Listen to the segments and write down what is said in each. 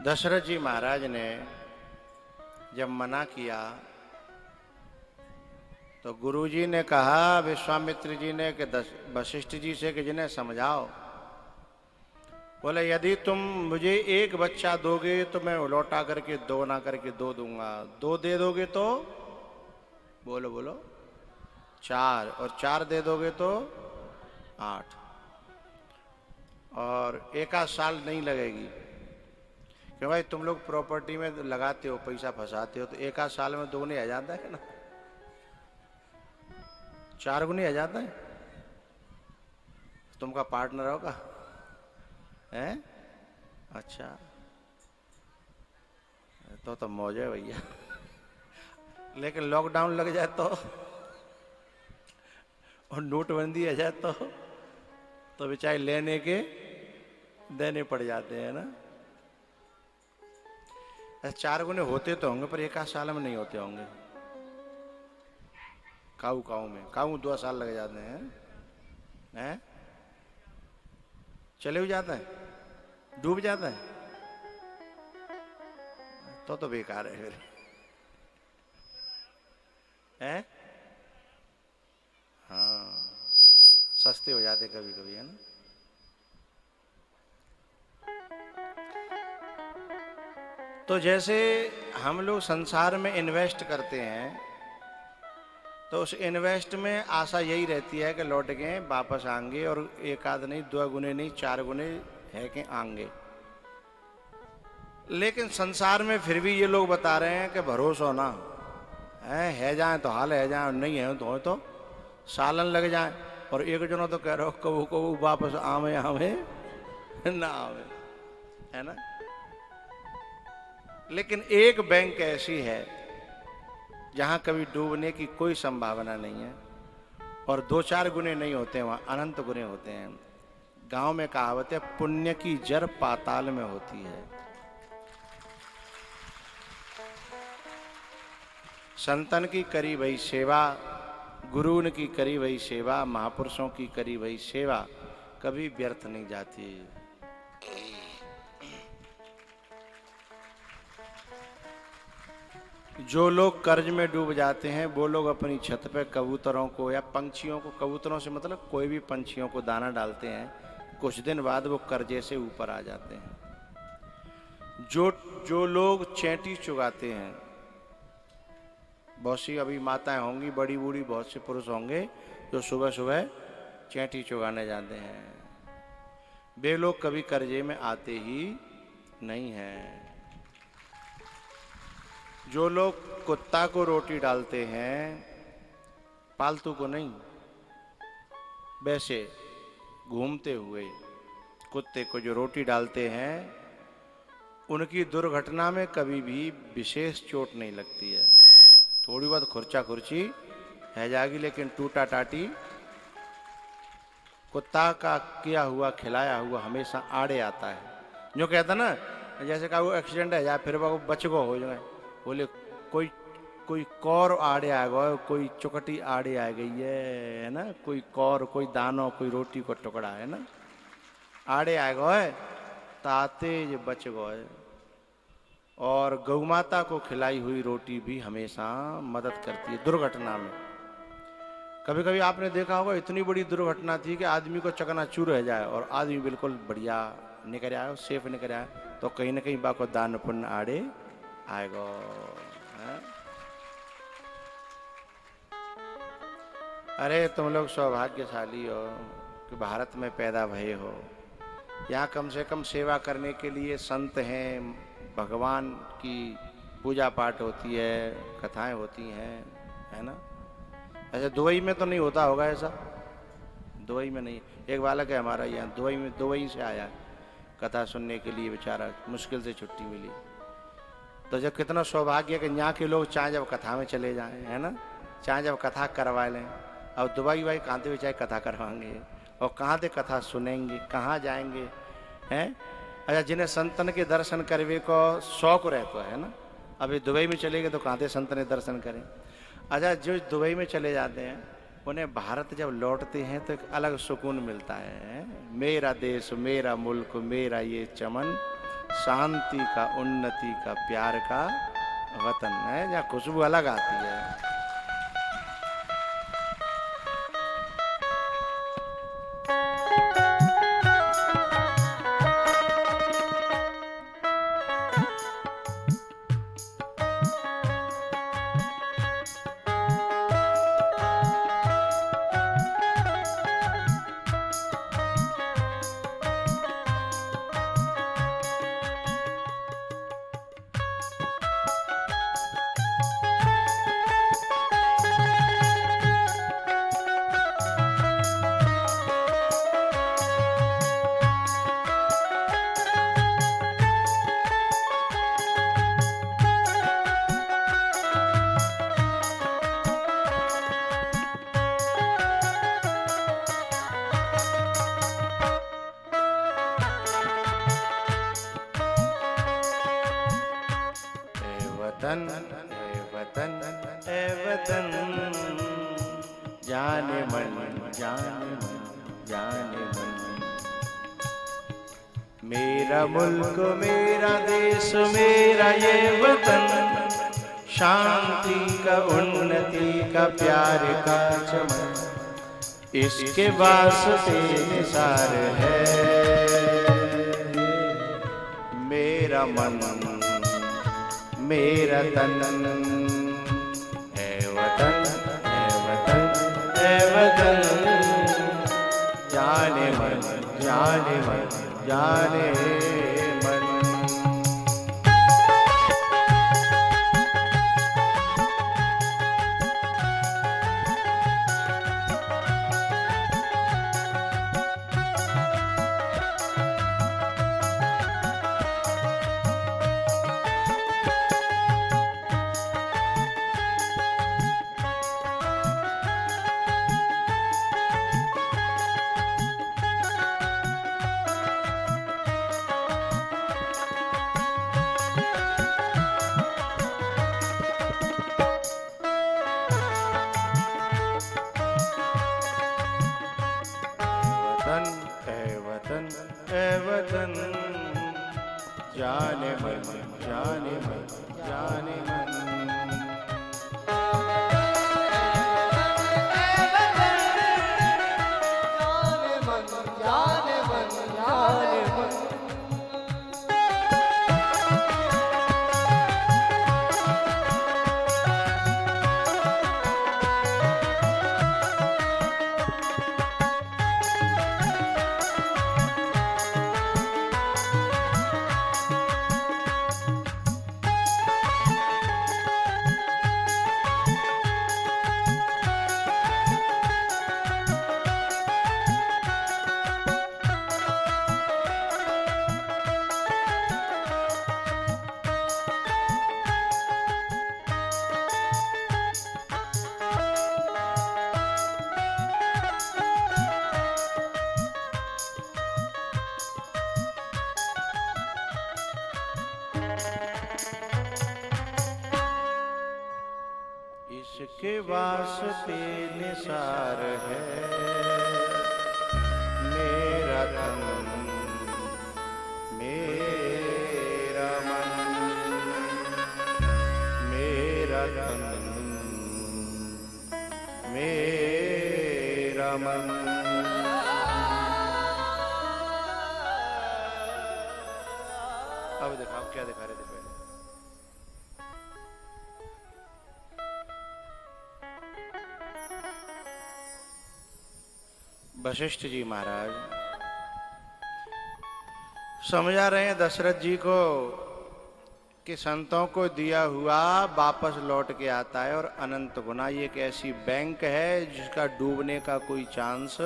दशरथ जी महाराज ने जब मना किया तो गुरुजी ने कहा विश्वामित्र जी ने कि वशिष्ठ जी से कि जिन्हें समझाओ। बोले यदि तुम मुझे एक बच्चा दोगे तो मैं लौटा करके दो ना करके दो दूंगा, दो दे दोगे तो बोलो बोलो चार, और चार दे दोगे तो आठ, और एक आध साल नहीं लगेगी। क्यों भाई, तुम लोग प्रॉपर्टी में लगाते हो, पैसा फंसाते हो, तो एक आध साल में दोगुनी आ जाता है ना, चार गुनी आ जाता है। तुमका पार्टनर होगा हैं? अच्छा, तो मौज है भैया। लेकिन लॉकडाउन लग जाए तो और नोटबंदी आ जाए तो बेचारे लेने के देने पड़ जाते हैं ना। ऐसे चार गुने होते तो होंगे पर एक आध साल में नहीं होते होंगे। काऊ काऊ में काऊ 2 साल लग जाते हैं? चले भी जाता है, डूब जाता है, तो बेकार है फिर हैं? हाँ, सस्ते हो जाते कभी कभी, है ना। तो जैसे हम लोग संसार में इन्वेस्ट करते हैं तो उस इन्वेस्ट में आशा यही रहती है कि लौट के वापस आएंगे, और एक आध नहीं, 2 गुने नहीं, 4 गुने है कि आएंगे। लेकिन संसार में फिर भी ये लोग बता रहे हैं कि भरोसा ना है जाए तो हाल है जाए, नहीं है तो सालन लग जाए। और एक जनो तो कह रहे हो कबू कबू वापस आवे आवे ना आवे, है ना। लेकिन एक बैंक ऐसी है जहां कभी डूबने की कोई संभावना नहीं है, और 2-4 गुने नहीं होते, वहां अनंत गुने होते हैं। गांव में कहावत है, पुण्य की जड़ पाताल में होती है। संतन की करी वही सेवा, गुरुन की करी वही सेवा, महापुरुषों की करी वही सेवा कभी व्यर्थ नहीं जाती। जो लोग कर्ज में डूब जाते हैं वो लोग अपनी छत पे कबूतरों को या पंछियों को, कबूतरों से मतलब कोई भी पंछियों को दाना डालते हैं, कुछ दिन बाद वो कर्जे से ऊपर आ जाते हैं। जो लोग चैंटी चुगाते हैं, बहुत सी अभी माताएं होंगी बड़ी बूढ़ी, बहुत से पुरुष होंगे जो सुबह सुबह चैंटी चुगाने जाते हैं, वे लोग कभी कर्जे में आते ही नहीं हैं। जो लोग कुत्ता को रोटी डालते हैं, पालतू को नहीं, वैसे घूमते हुए कुत्ते को जो रोटी डालते हैं, उनकी दुर्घटना में कभी भी विशेष चोट नहीं लगती है। थोड़ी बहुत खुर्चा खुर्ची है जाएगी, लेकिन टूटा टाटी कुत्ता का किया हुआ खिलाया हुआ हमेशा आड़े आता है। जो कहता ना, जैसे का वो एक्सीडेंट है या फिर वो बच गो हो जाए, बोले कोई कोई कौर आड़े आ गए, कोई चुकटी आड़े आ गई है ना, कोई कौर, कोई दानो, कोई रोटी को टुकड़ा, है ना, आड़े आ गए ताते जे बच गए। और गौ माता को खिलाई हुई रोटी भी हमेशा मदद करती है दुर्घटना में। कभी कभी आपने देखा होगा इतनी बड़ी दुर्घटना थी कि आदमी को चकनाचूर रह जाए और आदमी बिल्कुल बढ़िया निकल आए, सेफ निकल आए, तो कहीं ना कहीं बाको दान पुण्य आड़े आएगा। अरे तुम लोग सौभाग्यशाली हो कि भारत में पैदा भये हो। यहाँ कम से कम सेवा करने के लिए संत हैं, भगवान की पूजा पाठ होती है, कथाएं होती हैं, है ना। ऐसे दुबई में तो नहीं होता होगा ऐसा, दुबई में नहीं। एक बालक है हमारा यहाँ दुबई में, दुबई से आया कथा सुनने के लिए, बेचारा मुश्किल से छुट्टी मिली। तो जब कितना सौभाग्य कि यहाँ के लोग चाहे जब कथा में चले जाएं, है ना, चाहे जब कथा करवा लें। अब दुबई भाई कहाँ से चाहे कथा करवाएंगे और कहाँ से कथा सुनेंगे, कहाँ जाएंगे, हैं। अच्छा, जिन्हें संतन के दर्शन करने को शौक रहता है ना, अभी दुबई में चले गए तो कहाँ से संतन के दर्शन करें। अच्छा, जो दुबई में चले जाते हैं उन्हें भारत जब लौटते हैं तो एक अलग सुकून मिलता है। मेरा देश, मेरा मुल्क, मेरा ये चमन, शांति का, उन्नति का, प्यार का वतन है, जहाँ खुशबू अलग आती है। वतन ए वतन ए वतन, जाने मन जाने मन जाने मन। मेरा मुल्क मेरा देश मेरा ये वतन, शांति का, उन्नति का, प्यार का चमन, इसके वास्ते निसार है मेरा मन मेरा तन। है वतन है वतन है वतन, जाने मन जाने मन जाने मन। वतन ए वतन, जाने मन जाने मन जाने मन। इसके वास्ते निसार है मेरा तन मेरा मन मेरा तन मेरा मन। अब देखो आप क्या दिखा रहे थे पहले। वशिष्ठ जी महाराज समझा रहे हैं दशरथ जी को कि संतों को दिया हुआ वापस लौट के आता है और अनंत गुना। ये एक ऐसी बैंक है जिसका डूबने का कोई चांस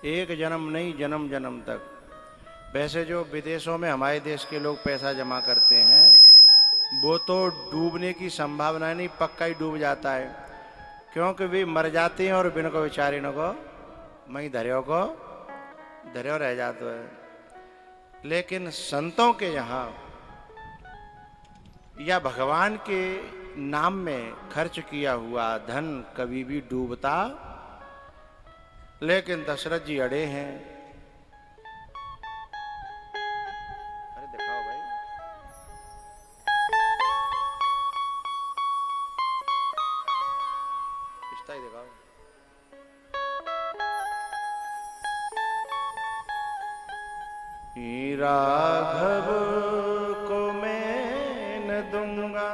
एक जन्म नहीं, जन्म जन्म तक। वैसे जो विदेशों में हमारे देश के लोग पैसा जमा करते हैं वो तो डूबने की संभावना नहीं, पक्का ही डूब जाता है, क्योंकि वे मर जाते हैं और बिन को बेचारियों को मई धर्यो रह जाते है। लेकिन संतों के यहाँ या भगवान के नाम में खर्च किया हुआ धन कभी भी डूबता, लेकिन दशरथ जी अड़े हैं। अरे राघव को मैं न दूंगा,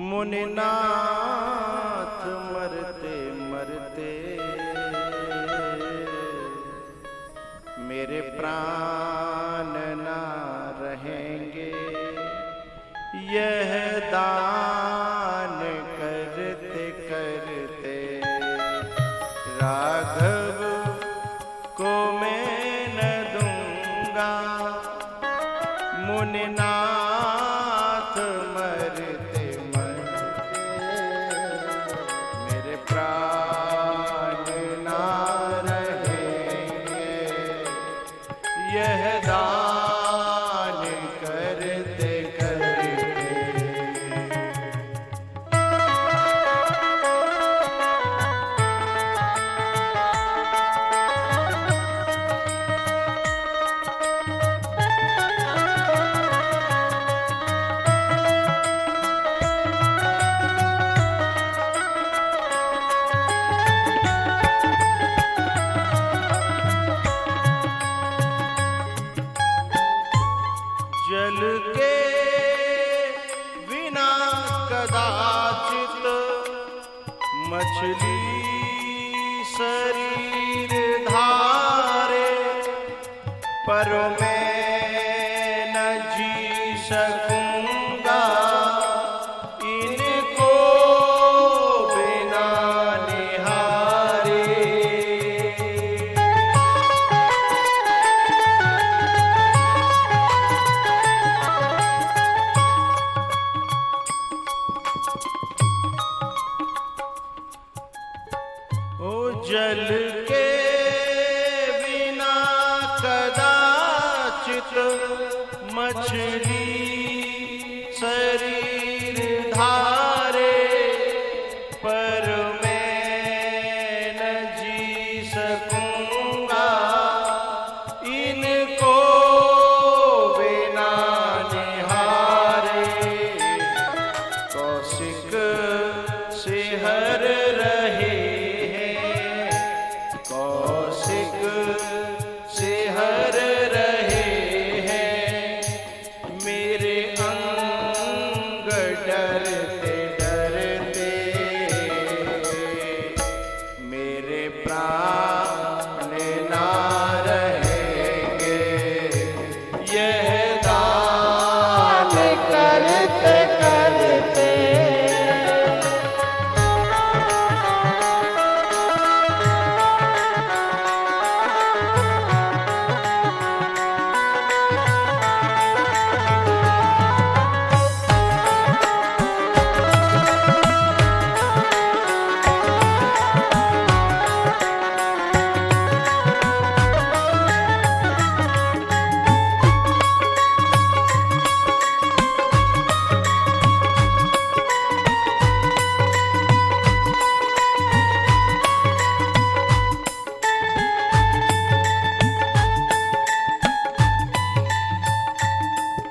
मुनिनाथ मरते मरते मेरे प्राण ना रहेंगे, यह दान करते करते। राघव को मैं न दूंगा, मुनिनाथ मरते मरते मेरे प्राण ना रहेंगे, यह दान करते करते। जल के बिना कदाचित मछली शरीर धारे, पर मैं न जी सकूंगा इनको बिना निहारे। ओ जल के बिना कदाचित मछली शरीर धारे, पर मैं न जी सकूंगा इनको बिना निहारे। कौशिक से हर रहे हैं, कौशिक से हर रहे हैं मेरे अंग डरते डरते, मेरे प्राण ना रहेंगे, यह दान करते करते।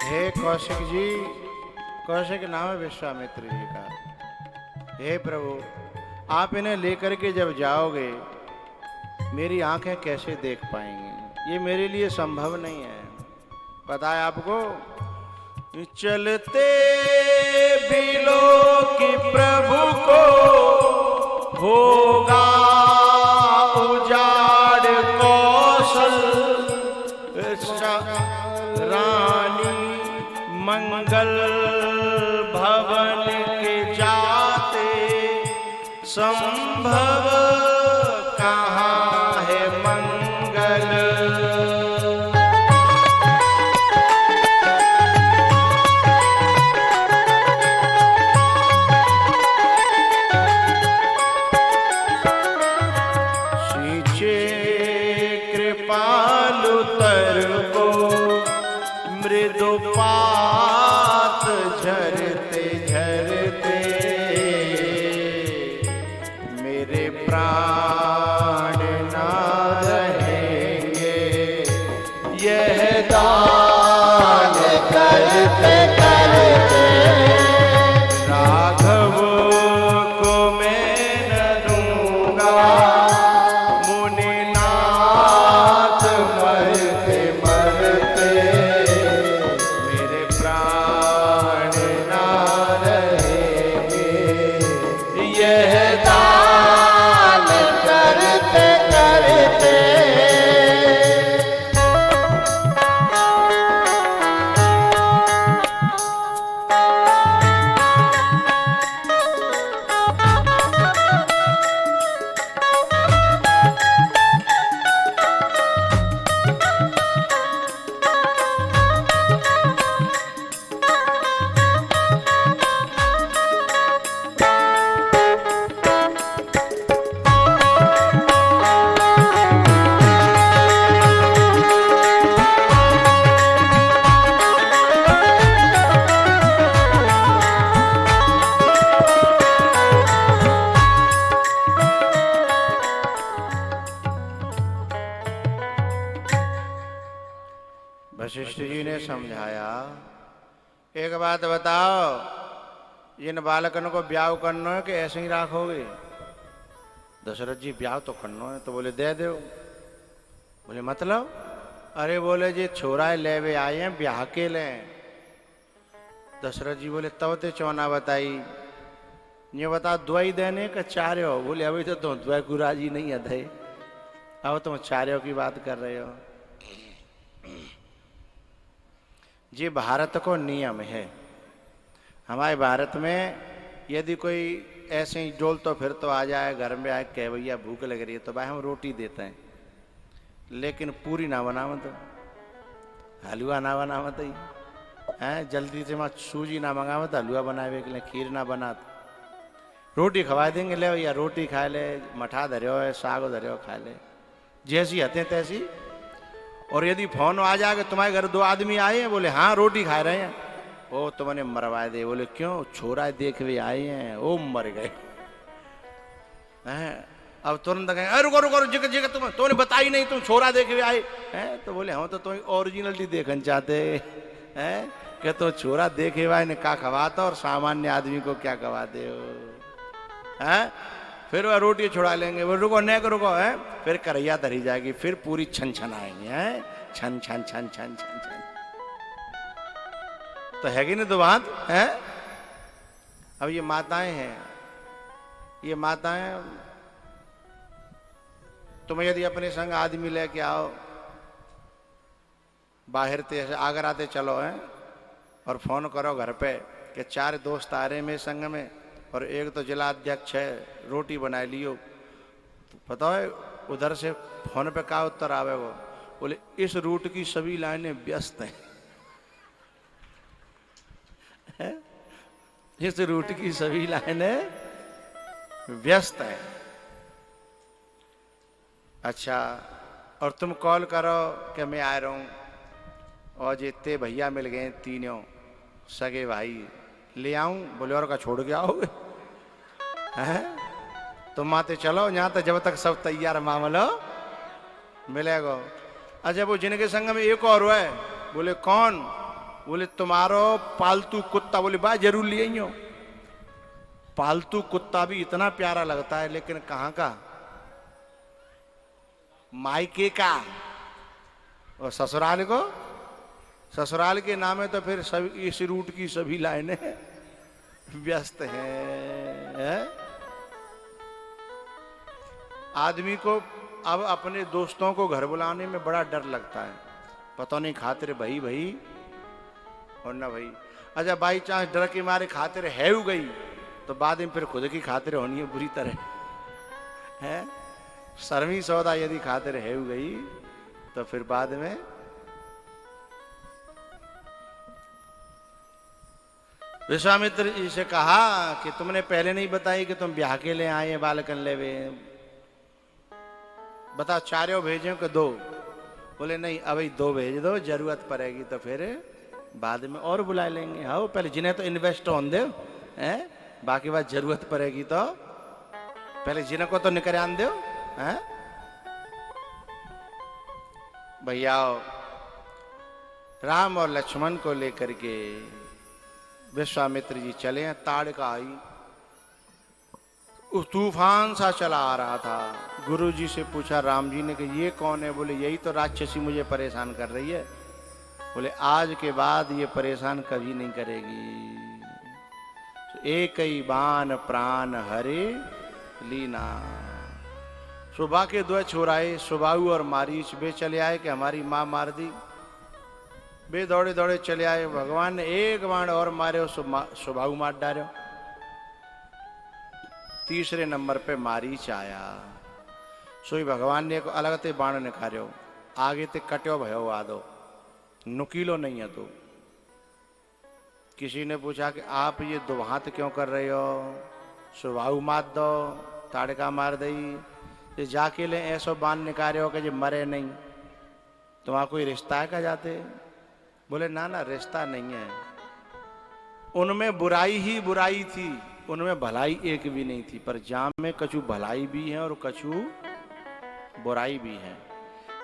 हे कौशिक जी, कौशिक नाम है विश्वामित्र जी का। हे प्रभु, आप इन्हें लेकर के जब जाओगे मेरी आंखें कैसे देख पाएंगी, ये मेरे लिए संभव नहीं है। पता है आपको, चलते बिलो की प्रभु को होगा उजाड़ कौशल, रानी मंगल भवन के जाते संभव कहाँ है मंगल। सींचे कृपालु तर को मृदु पात झरते झरते, मेरे प्राण ना रहेंगे, यह दान करते करते। राघव को मैं न दूंगा, मुनिनाथ मरते जी ने समझाया, एक बात बताओ, इन बालकन को ब्याह करना है कि ऐसे ही राखोगे? दशरथ जी ब्याह तो करना है। तो बोले दे दो। बोले मतलब? अरे बोले जी छोरा लेवे आए हैं ब्याह के ले। दशरथ जी बोले तब ते चौना बताई, ये बता दुआई देने का चारे हो? बोले अभी तो तुम दुआ को राजी नहीं है थे, अब तुम चारों की बात कर रहे हो। जी भारत को नियम है, हमारे भारत में यदि कोई ऐसे ही डोल तो फिर तो आ जाए घर में आए कह भैया भूख लग रही है तो भाई हम रोटी देते हैं, लेकिन पूरी ना बना मत, हलवा ना बना मत ही है, जल्दी से मैं सूजी ना मंगा मत, हलवा बनावे के लिए खीर ना बना, रोटी खवा देंगे, ले भैया रोटी खा ले, मठा धरियो है, साग धरियो खा ले, जैसी हते तैसी। और यदि फोन आ जाए कि तुम्हारे घर दो आदमी आए हैं, बोले हाँ रोटी खा रहे हैं, ओ तो मैंने मरवा दे। बोले क्यों? छोरा देख हुए आए हैं, ओ मर गए हैं। अब तुरंत कहें अरे रुको रुको जगह जगह तुमने बताई नहीं, तुम छोरा देख हुए आए हैं। तो बोले हम तो तुम्हें ओरिजिनलिटी देखना चाहते हैं कि तुम छोरा देखे हुआ ने क्या खवाता और सामान्य आदमी को क्या खवाते हो हैं। फिर वह रोटी छुड़ा लेंगे, वो रुको नेक रुको है, फिर करैया धरी जाएगी, फिर पूरी छन छन आएंगे हैं, छन छन छन छन छन छन। तो है कि नहीं तो बात है। अब ये माताएं हैं, ये माताएं, तुम्हें यदि अपने संग आदमी लेके आओ बाहर से आगर आते चलो हैं और फोन करो घर पे कि 4 दोस्त आ रहे मेरे संग में और एक तो जिला अध्यक्ष है, रोटी बना लियो, तो पता है उधर से फोन पे क्या उत्तर आवे वो? बोले इस रूट की सभी लाइनें व्यस्त हैं इस रूट की सभी लाइनें व्यस्त हैं। अच्छा, और तुम कॉल करो कि मैं आ रहा हूं, और जितने भैया मिल गए तीनों सगे भाई, ले आऊं? बोले और का छोड़ के आओगे हैं? तुम आते चलो यहाँ तक जब तक सब तैयार मामलो मिलेगा। अच्छा वो जिनके संग में एक और है, बोले कौन? बोले तुम्हारो पालतू कुत्ता। बोले बा जरूर ले आई हो। पालतू कुत्ता भी इतना प्यारा लगता है, लेकिन कहाँ का? मायके का। और ससुराल को, ससुराल के नाम है तो फिर सभी इस रूट की सभी लाइनें व्यस्त हैं। आदमी को अब अपने दोस्तों को घर बुलाने में बड़ा डर लगता है, पता नहीं खातिर भाई भाई और ना भाई। अच्छा बाई चांस डर के मारे खातिर है हो गई तो बाद में फिर खुद की खातिर होनी है बुरी तरह है। शर्मी सौदा यदि खातिर है हो गई तो फिर बाद में विश्वामित्र जी से कहा कि तुमने पहले नहीं बताई कि तुम ब्याह के लिए आए बालकन लेवे, बता चारों भेजे कि 2? बोले नहीं अभी 2 भेज दो, जरूरत पड़ेगी तो फिर बाद में और बुला लेंगे। हाँ पहले जिन्हें तो इन्वेस्ट होने दो हैं, बाकी बात जरूरत पड़ेगी तो पहले जिन्हें को तो निकरान दो हैं। भैया राम और लक्ष्मण को लेकर के विश्वामित्र जी चले हैं। ताड़का आई, उस तूफान सा चला आ रहा था। गुरु जी से पूछा राम जी ने कि ये कौन है? बोले यही तो राक्षसी मुझे परेशान कर रही है। बोले आज के बाद ये परेशान कभी नहीं करेगी। एक ही बाण प्राण हरे लीना। सुबह के 2 छोराए सुबाहु और मारीच वे चले आए कि हमारी माँ मार दी। वे दौड़े दौड़े चले आए, भगवान ने एक बाण और मारे, सुबाहु मार डालो। तीसरे नंबर पे मारीच आया, सोई भगवान ने एक अलग ते बाण निकालो, आगे ते कट्यो भयो आदो, नुकीलो नहीं है। तो किसी ने पूछा कि आप ये 2 हाथ क्यों कर रहे हो? सुबाहु मार दो, ताड़का मार दई, ये जाके ले ऐसो बाण निकालो कि जो मरे नहीं, तुम्हारा कोई रिश्ता है क्या जाते? बोले ना ना रिश्ता नहीं है, उनमें बुराई ही बुराई थी, उनमें भलाई एक भी नहीं थी। पर जाम में कछु भलाई भी है और कछु बुराई भी है,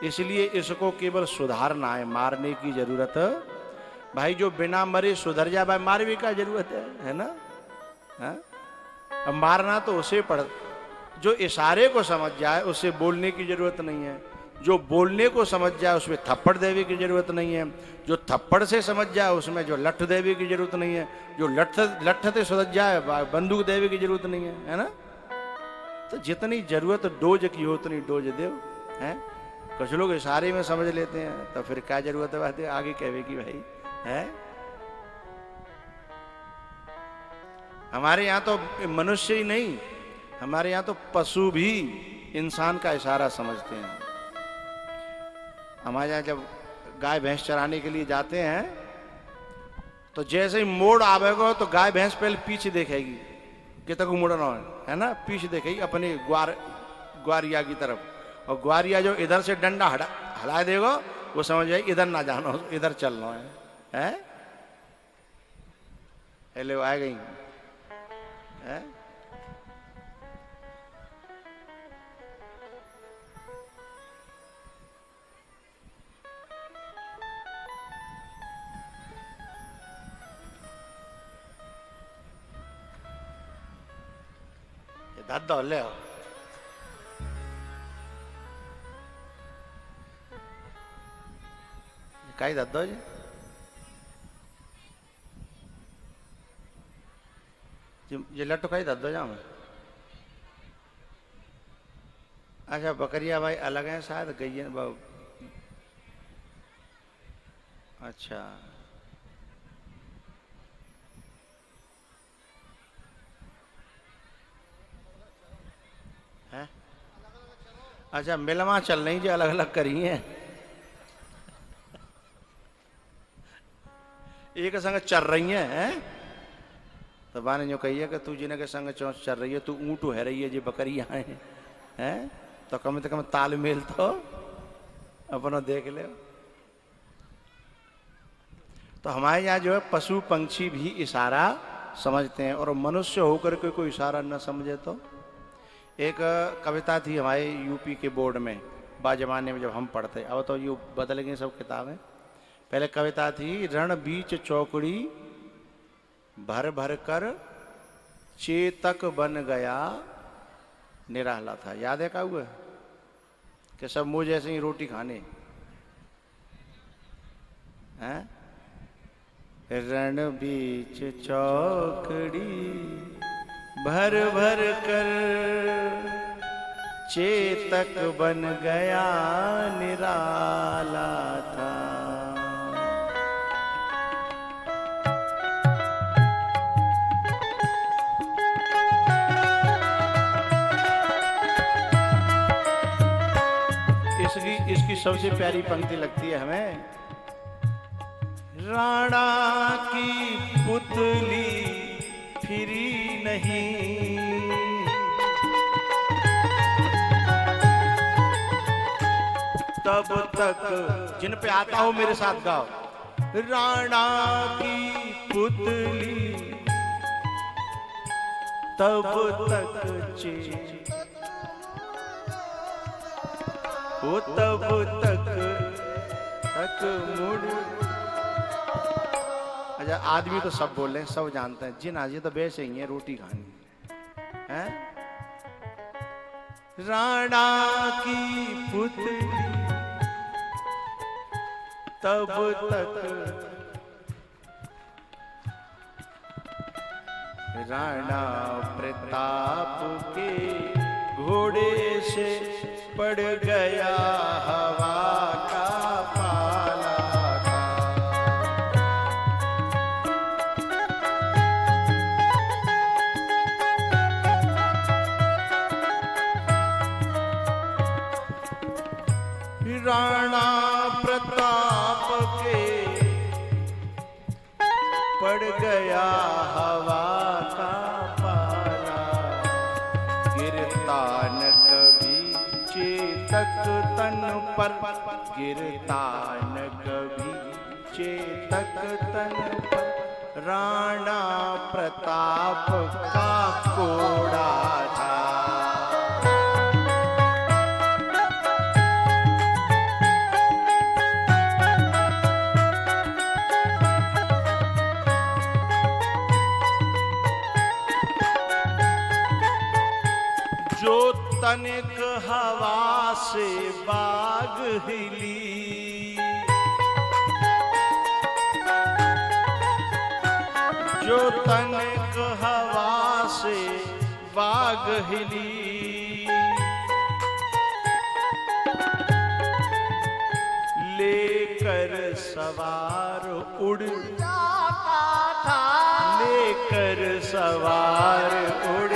इसलिए इसको केवल सुधारना है, मारने की जरूरत भाई। जो बिना मरे सुधर जाए भाई, मार भी का जरूरत है ना? हाँ? अब मारना तो उसे पड़, जो इशारे को समझ जाए उससे बोलने की जरूरत नहीं है, जो बोलने को समझ जाए उसमें थप्पड़ देवे की जरूरत नहीं है, जो थप्पड़ से समझ जाए उसमें जो लठ देवे की जरूरत नहीं है, जो लठ से समझ जाए बंदूक देवे की जरूरत नहीं है ना? तो जितनी जरूरत डोज की हो उतनी डोज दो है। कुछ लोग इशारे में समझ लेते हैं, तो फिर क्या जरूरत है बात आगे कहवे की भाई है। हमारे यहाँ तो मनुष्य ही नहीं, हमारे यहाँ तो पशु भी इंसान का इशारा समझते हैं। हमारे यहाँ जब गाय भैंस चराने के लिए जाते हैं तो जैसे ही मोड़ आवेगा तो गाय भैंस पहले पीछे देखेगी कि तक मुड़ना है ना, पीछे देखेगी अपने ग्वारिया की तरफ, और ग्वारिया जो इधर से डंडा हला देगा वो समझ जाएगी इधर ना जाना, इधर चलना है। हेलो आ गई है? दादा ले आओ। काई दादा जी ये लट्टू काई दादा जा में? अच्छा बकरिया भाई अलग है शायद, गई है बाबू। अच्छा है, अच्छा मिलवा चल रही जी, अलग अलग करी है। एक संग चल रही है तो बाने जो कही है कि तू जिन्हें के संग चौंच चल रही है, तू ऊँट है रही है जी बकरियां हैं, तो कम से कम तालमेल तो अपना देख ले। तो हमारे यहाँ जो है पशु पंछी भी इशारा समझते हैं, और मनुष्य होकर के कोई इशारा न समझे तो। एक कविता थी हमारे यूपी के बोर्ड में बाजमाने में जब हम पढ़ते, अब तो यू बदल गई सब किताबें। पहले कविता थी, रण बीच चौकड़ी भर भर कर चेतक बन गया निराला था। याद है क्या हुआ कि सब मुझ जैसे ही रोटी खाने हैं। रण बीच चौकड़ी भर भर कर चेतक बन गया निराला था। इसकी सबसे प्यारी पंक्ति लगती है हमें, राणा की पुतली फिरी नहीं, तब तक जिन पे आता हो मेरे साथ गाओ, राणा की पुतली तब तक वो तब तक मुड़। अच्छा आदमी तो सब बोल रहे हैं, सब जानते हैं, जिन आज तो वैसे ही है रोटी खानी है। राणा की पुतली तब तक, राणा प्रताप के घोड़े से पड़ गया हवा का पाला था। राणा प्रताप के पड़ गया हवा का पाला, गिरता न कभी चेतक तन पर, गिरता न कभी चेतक तन पर, राणा प्रताप का कोड़ा था। तनिक हवा से बाग हिली, जो तनिक हवा से बाग हिली, लेकर सवार उड़ जाता था, लेकर सवार उड़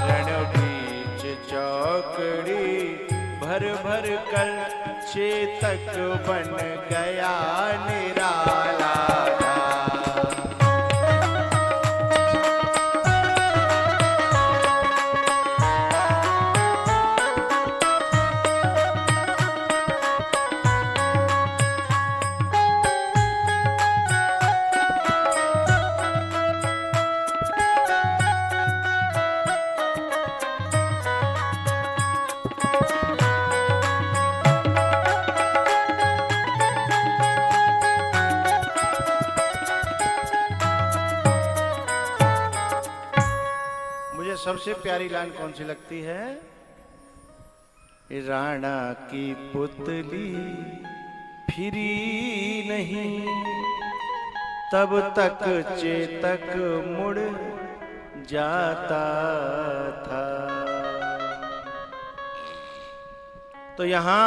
रणबीच चौकड़ी भर भर कर चेतक बन गया निराला। सबसे प्यारी लाइन कौन सी लगती है? राणा की पुतली फिरी नहीं, तब तक चेतक मुड़ जाता था। तो यहां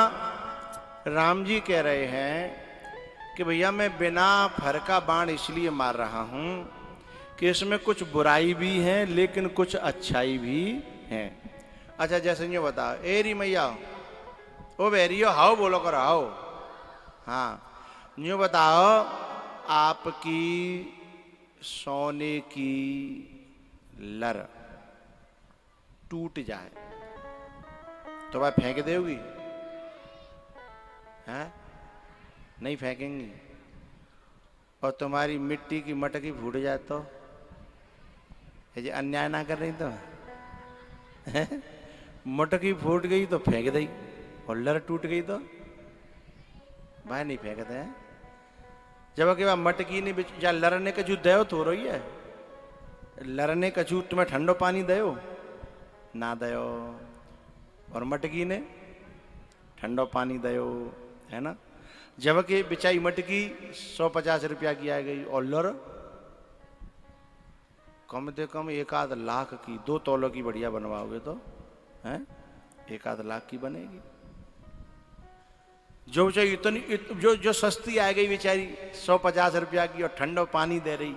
राम जी कह रहे हैं कि भैया मैं बिना फर का बाण इसलिए मार रहा हूं कि इसमें कुछ बुराई भी है लेकिन कुछ अच्छाई भी है। अच्छा जैसे ये बताओ, एरी मैया ओ बेरियो हाओ बोलो कर आओ। हाँ यूँ बताओ, आपकी सोने की लर टूट जाए तो वह फेंक देगी? हैं? नहीं फेंकेंगी। और तुम्हारी मिट्टी की मटकी फूट जाए तो ये अन्याय ना कर रही तो? मटकी फूट गई तो फेंक दी और लर टूट गई तो भाई नहीं फेंकते हैं। जब कि वह मटकी ने जा लरने कछू दयो तो रही है, लरने कछू तुम्हें ठंडो पानी दयो ना दयो, और मटकी ने ठंडो पानी दयो, है ना। जब कि बिचाई मटकी 150 रुपया की आ गई और लर कम से कम 1-8 लाख की, 2 तोलों की बढ़िया बनवाओगे तो हैं 1-8 लाख की बनेगी। जो चाहिए इतनी जो सस्ती आ गई बेचारी 150 रुपया की और ठंडो पानी दे रही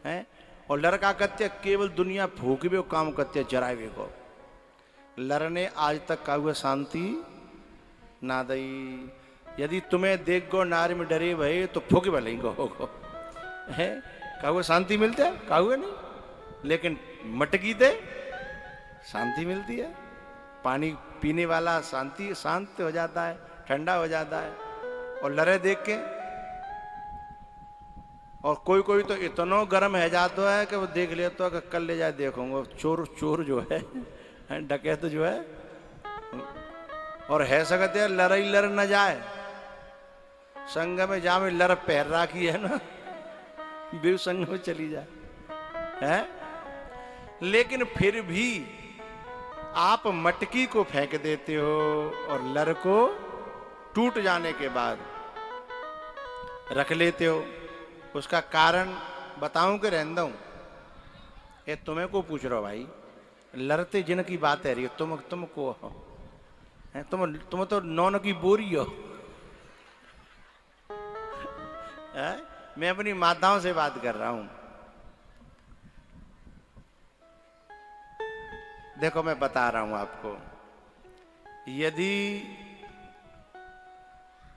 है, और लड़का कहते केवल दुनिया फूकबे काम करते जरावे को। लड़ने आज तक का हुआ शांति ना दई। यदि तुम्हें देख गो नार में डरे भय तो फूक भले गो है, का शांति मिलते है का नहीं, लेकिन मटकी दे शांति मिलती है। पानी पीने वाला शांत हो जाता है, ठंडा हो जाता है। और लरे देख के, और कोई कोई तो इतना गर्म है जाता है कि वो देख ले तो अगर कल ले जाए देखूंगा चोर जो है डकैत जो है, और है सकते हैं लड़ाई लड़ न जाए। संग में जा में लड़ पैर राखी है ना, भी संग में चली जाए है। लेकिन फिर भी आप मटकी को फेंक देते हो और लर को टूट जाने के बाद रख लेते हो। उसका कारण बताऊं कि रहने दूं? ये तुम्हें को पूछ रहा भाई, लड़ते जिन की बात है रही है, तुमको है, तुम तो नौन की बोरी हो है? मैं अपनी माताओं से बात कर रहा हूं। देखो मैं बता रहा हूं आपको, यदि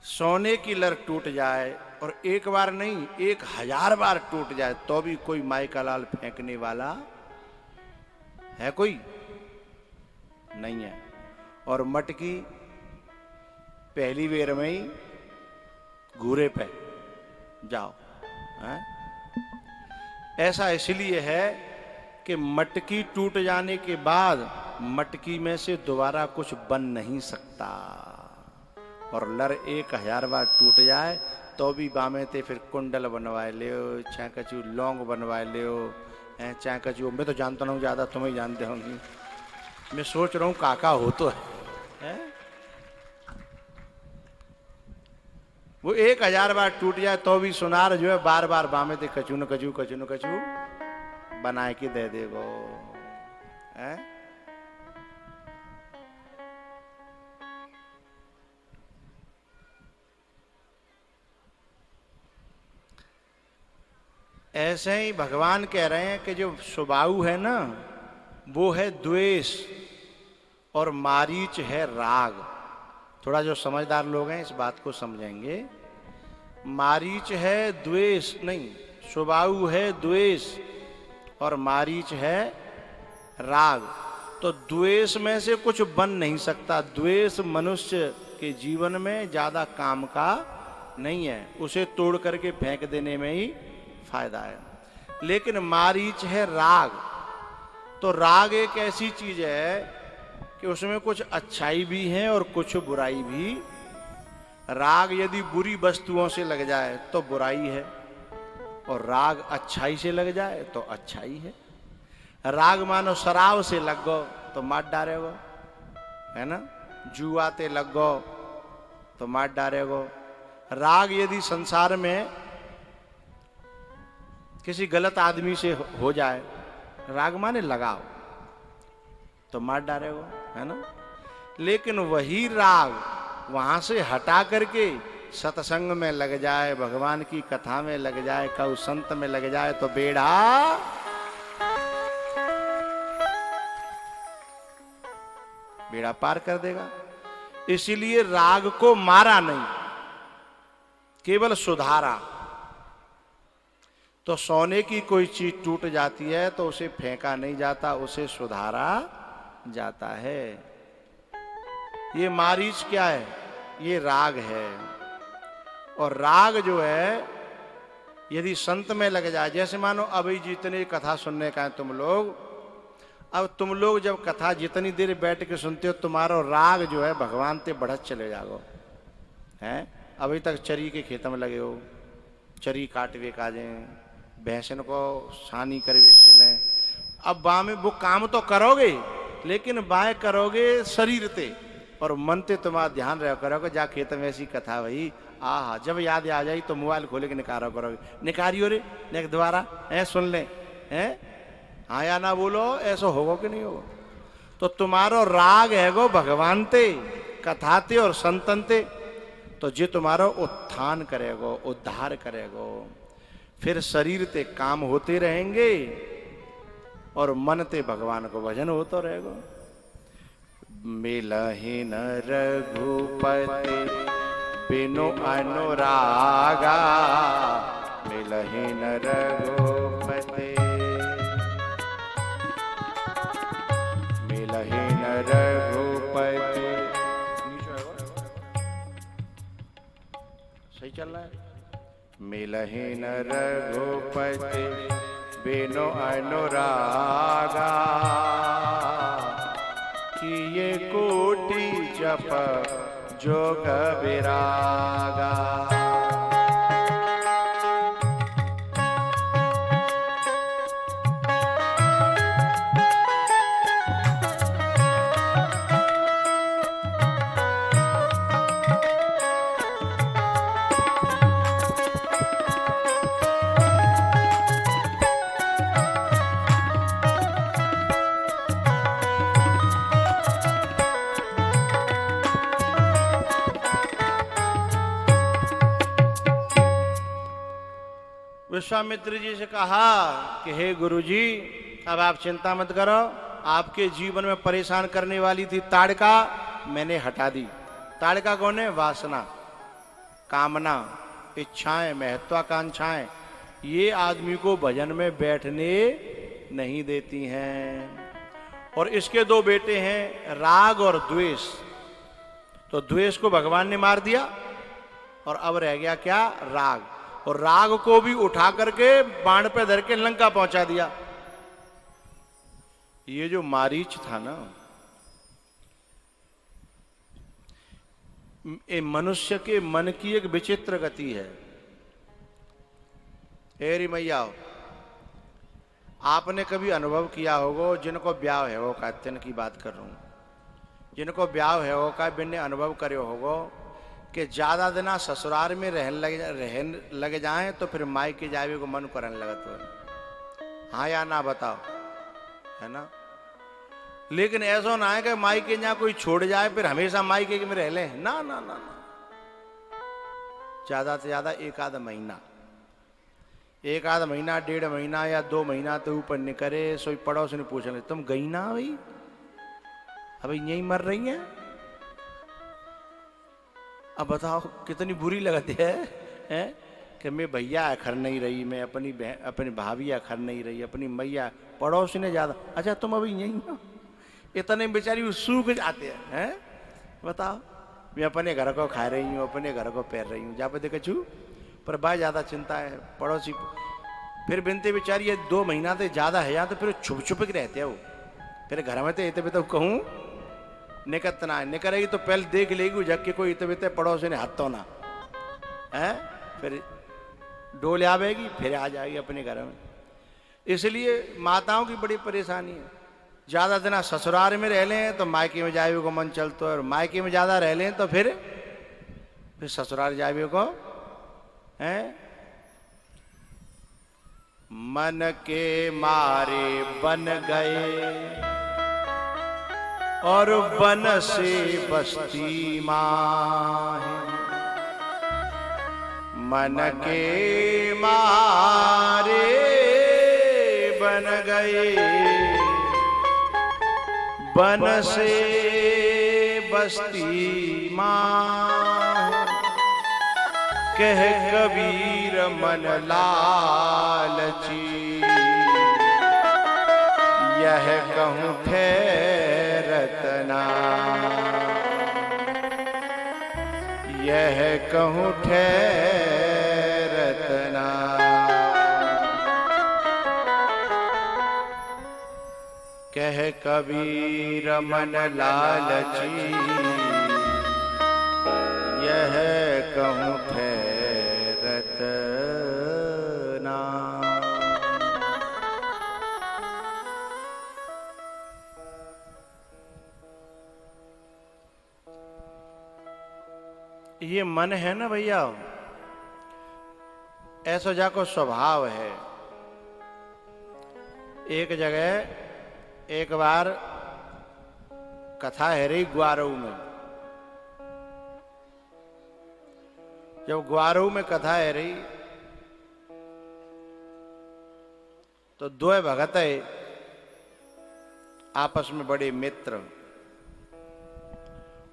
सोने की लर टूट जाए और एक बार नहीं 1000 बार टूट जाए तो भी कोई माई का लाल फेंकने वाला है कोई नहीं है। और मटकी पहली बेर में ही घूरे पे जाओ है? ऐसा इसलिए है कि मटकी टूट जाने के बाद मटकी में से दोबारा कुछ बन नहीं सकता। और लर 1000 बार टूट जाए तो भी बामे ते फिर कुंडल बनवाए ले, चाहे कचू लौंग बनवाए ले, चाहे कचू मैं तो जानता हूँ ज्यादा, तुम्हें जानते होंगी मैं सोच रहा हूं काका हो तो है? वो 1000 बार टूट जाए तो भी सुनार जो है बार बार बामे ते कचू न कचू कचू न कचू बनाए के दे देगो है? ऐसे ही भगवान कह रहे हैं कि जो स्वभाव है ना वो है द्वेष और मारीच है राग। थोड़ा जो समझदार लोग हैं इस बात को समझेंगे। मारीच है द्वेष नहीं, स्वभाव है द्वेष और मारीच है राग। तो द्वेष में से कुछ बन नहीं सकता। द्वेष मनुष्य के जीवन में ज्यादा काम का नहीं है, उसे तोड़ करके फेंक देने में ही फायदा है। लेकिन मारीच है राग। तो राग एक ऐसी चीज है कि उसमें कुछ अच्छाई भी है और कुछ बुराई भी। राग यदि बुरी वस्तुओं से लग जाए तो बुराई है, और राग अच्छाई से लग जाए तो अच्छाई है। राग मानो शराब से लग गो तो मार डारेगो, है ना? जुआते लग गो तो मार डारेगो। राग यदि संसार में किसी गलत आदमी से हो जाए, राग माने लगाओ, तो मार डालेगो, है ना? लेकिन वही राग वहां से हटा करके सत्संग में लग जाए, भगवान की कथा में लग जाए, कऊ संत में लग जाए तो बेड़ा पार कर देगा। इसीलिए राग को मारा नहीं, केवल सुधारा। तो सोने की कोई चीज टूट जाती है तो उसे फेंका नहीं जाता, उसे सुधारा जाता है। ये मारीच क्या है? ये राग है। और राग जो है यदि संत में लग जाए, जैसे मानो अभी जितनी कथा सुनने का है तुम लोग, अब तुम लोग जब कथा जितनी देर बैठ के सुनते हो, तुम्हारा राग जो है भगवान ते बढ़त चले जाओ, हैं? अभी तक चरी के खेत में लगे हो, चरी काटवे काजे, भैंसन को सानी करवे खेलें। अब बा में वो काम तो करोगे, लेकिन बाएं करोगे शरीर ते, और मन ते तुम्हारा ध्यान रहा करोगे जा खेत में ऐसी कथा भाई, आहा जब याद आ जाई तो मोबाइल खोले के निकारो करोगे। निकारियो रे नेक दोबारा है सुन ले, हैं? हाँ या ना बोलो, ऐसा होगा कि नहीं होगा? तो तुम्हारो राग है गो भगवान ते, कथा ते और संतन ते, तो जे तुम्हारो उत्थान करेगो, उद्धार करेगो। फिर शरीर ते काम होते रहेंगे और मन ते भगवान को भजन होता रहेगा। मिलहि न रघुपति बिनु अनुरागा, मिलहि न रघुपति, मिलहि न रघुपति। सही चल रहा है? मिलहि न रघुपति बिनु अनुरागा, किए कोटि जप जोग विरागा। विश्वामित्र जी से कहा कि हे गुरुजी, अब आप चिंता मत करो, आपके जीवन में परेशान करने वाली थी ताड़का, मैंने हटा दी। ताड़का कौन है? वासना, कामना, इच्छाएं, महत्वाकांक्षाएं, ये आदमी को भजन में बैठने नहीं देती हैं। और इसके दो बेटे हैं, राग और द्वेष। तो द्वेष को भगवान ने मार दिया और अब रह गया क्या? राग। और राग को भी उठा करके बाण पे धर के लंका पहुंचा दिया। ये जो मारीच था ना, ये मनुष्य के मन की एक विचित्र गति है। हेरी मैया, आपने कभी अनुभव किया होगा, जिनको ब्याह है वो का तिन की बात कर रहा हूँ, जिनको ब्याह है वो का बिन्ने अनुभव करे होगो कि ज्यादा दिना ससुराल में रहन लग जाए तो फिर मायके जावे को मन करने लगत हो। हाँ या ना बताओ, है ना। लेकिन ऐसा ना है कि मायके जहाँ कोई छोड़ जाए फिर हमेशा मायके में रह ले, ना ना ना ना। ज्यादा से ज्यादा एक आध महीना, एक आध महीना, 1.5 महीना या 2 महीना तो ऊपर निकले। सोई पड़ोस ने पूछ ले, तुम गई ना भाई, अभी यहीं मर रही हैं। अब बताओ कितनी बुरी लगती है कि मैं भैया अखर नहीं रही, मैं अपनी भाभी अखर नहीं रही, अपनी मैया, पड़ोस ने ज्यादा। अच्छा तुम अभी यहीं हो, इतने बेचारी सूख जाते हैं। बताओ, मैं अपने घर को खा रही हूँ, अपने घर को पैर रही हूँ, जा पे देखे छू, पर भाई ज्यादा चिंता है पड़ोसी। फिर बिनते बेचारी ये 2 महीना तो ज्यादा है, या तो फिर छुप छुप के रहते हो। फिर घर में तो इतने तो कहूँ निकत ना निकलेगी तो पहले देख लेगी जग के कोई इतने पड़ोसी ने हाथ तो ना है, फिर डोले आवेगी, फिर आ जाएगी अपने घर में। इसलिए माताओं की बड़ी परेशानी है। ज्यादा दिन ससुराल में रह लें तो मायके में जावे को मन चलतो है, और मायके में ज्यादा रह लें तो फिर ससुराल जावे को है। मन के मारे बन गए और बन से बस्ती माहे, मन के मारे बन गए बन से बस्ती माहे, कह कबीर मन लालची, यह कहूँ ठहरत ना, यह कहूँ ठहरत ना। कह कबीर मन लालची, यह कहूँ ठहरत ना। ये मन है ना भैया, ऐसा जाको स्वभाव है। एक जगह एक बार कथा है रही ग्वारऊ में। जब ग्वारऊ में कथा है रही तो 2 भगत आपस में बड़े मित्र,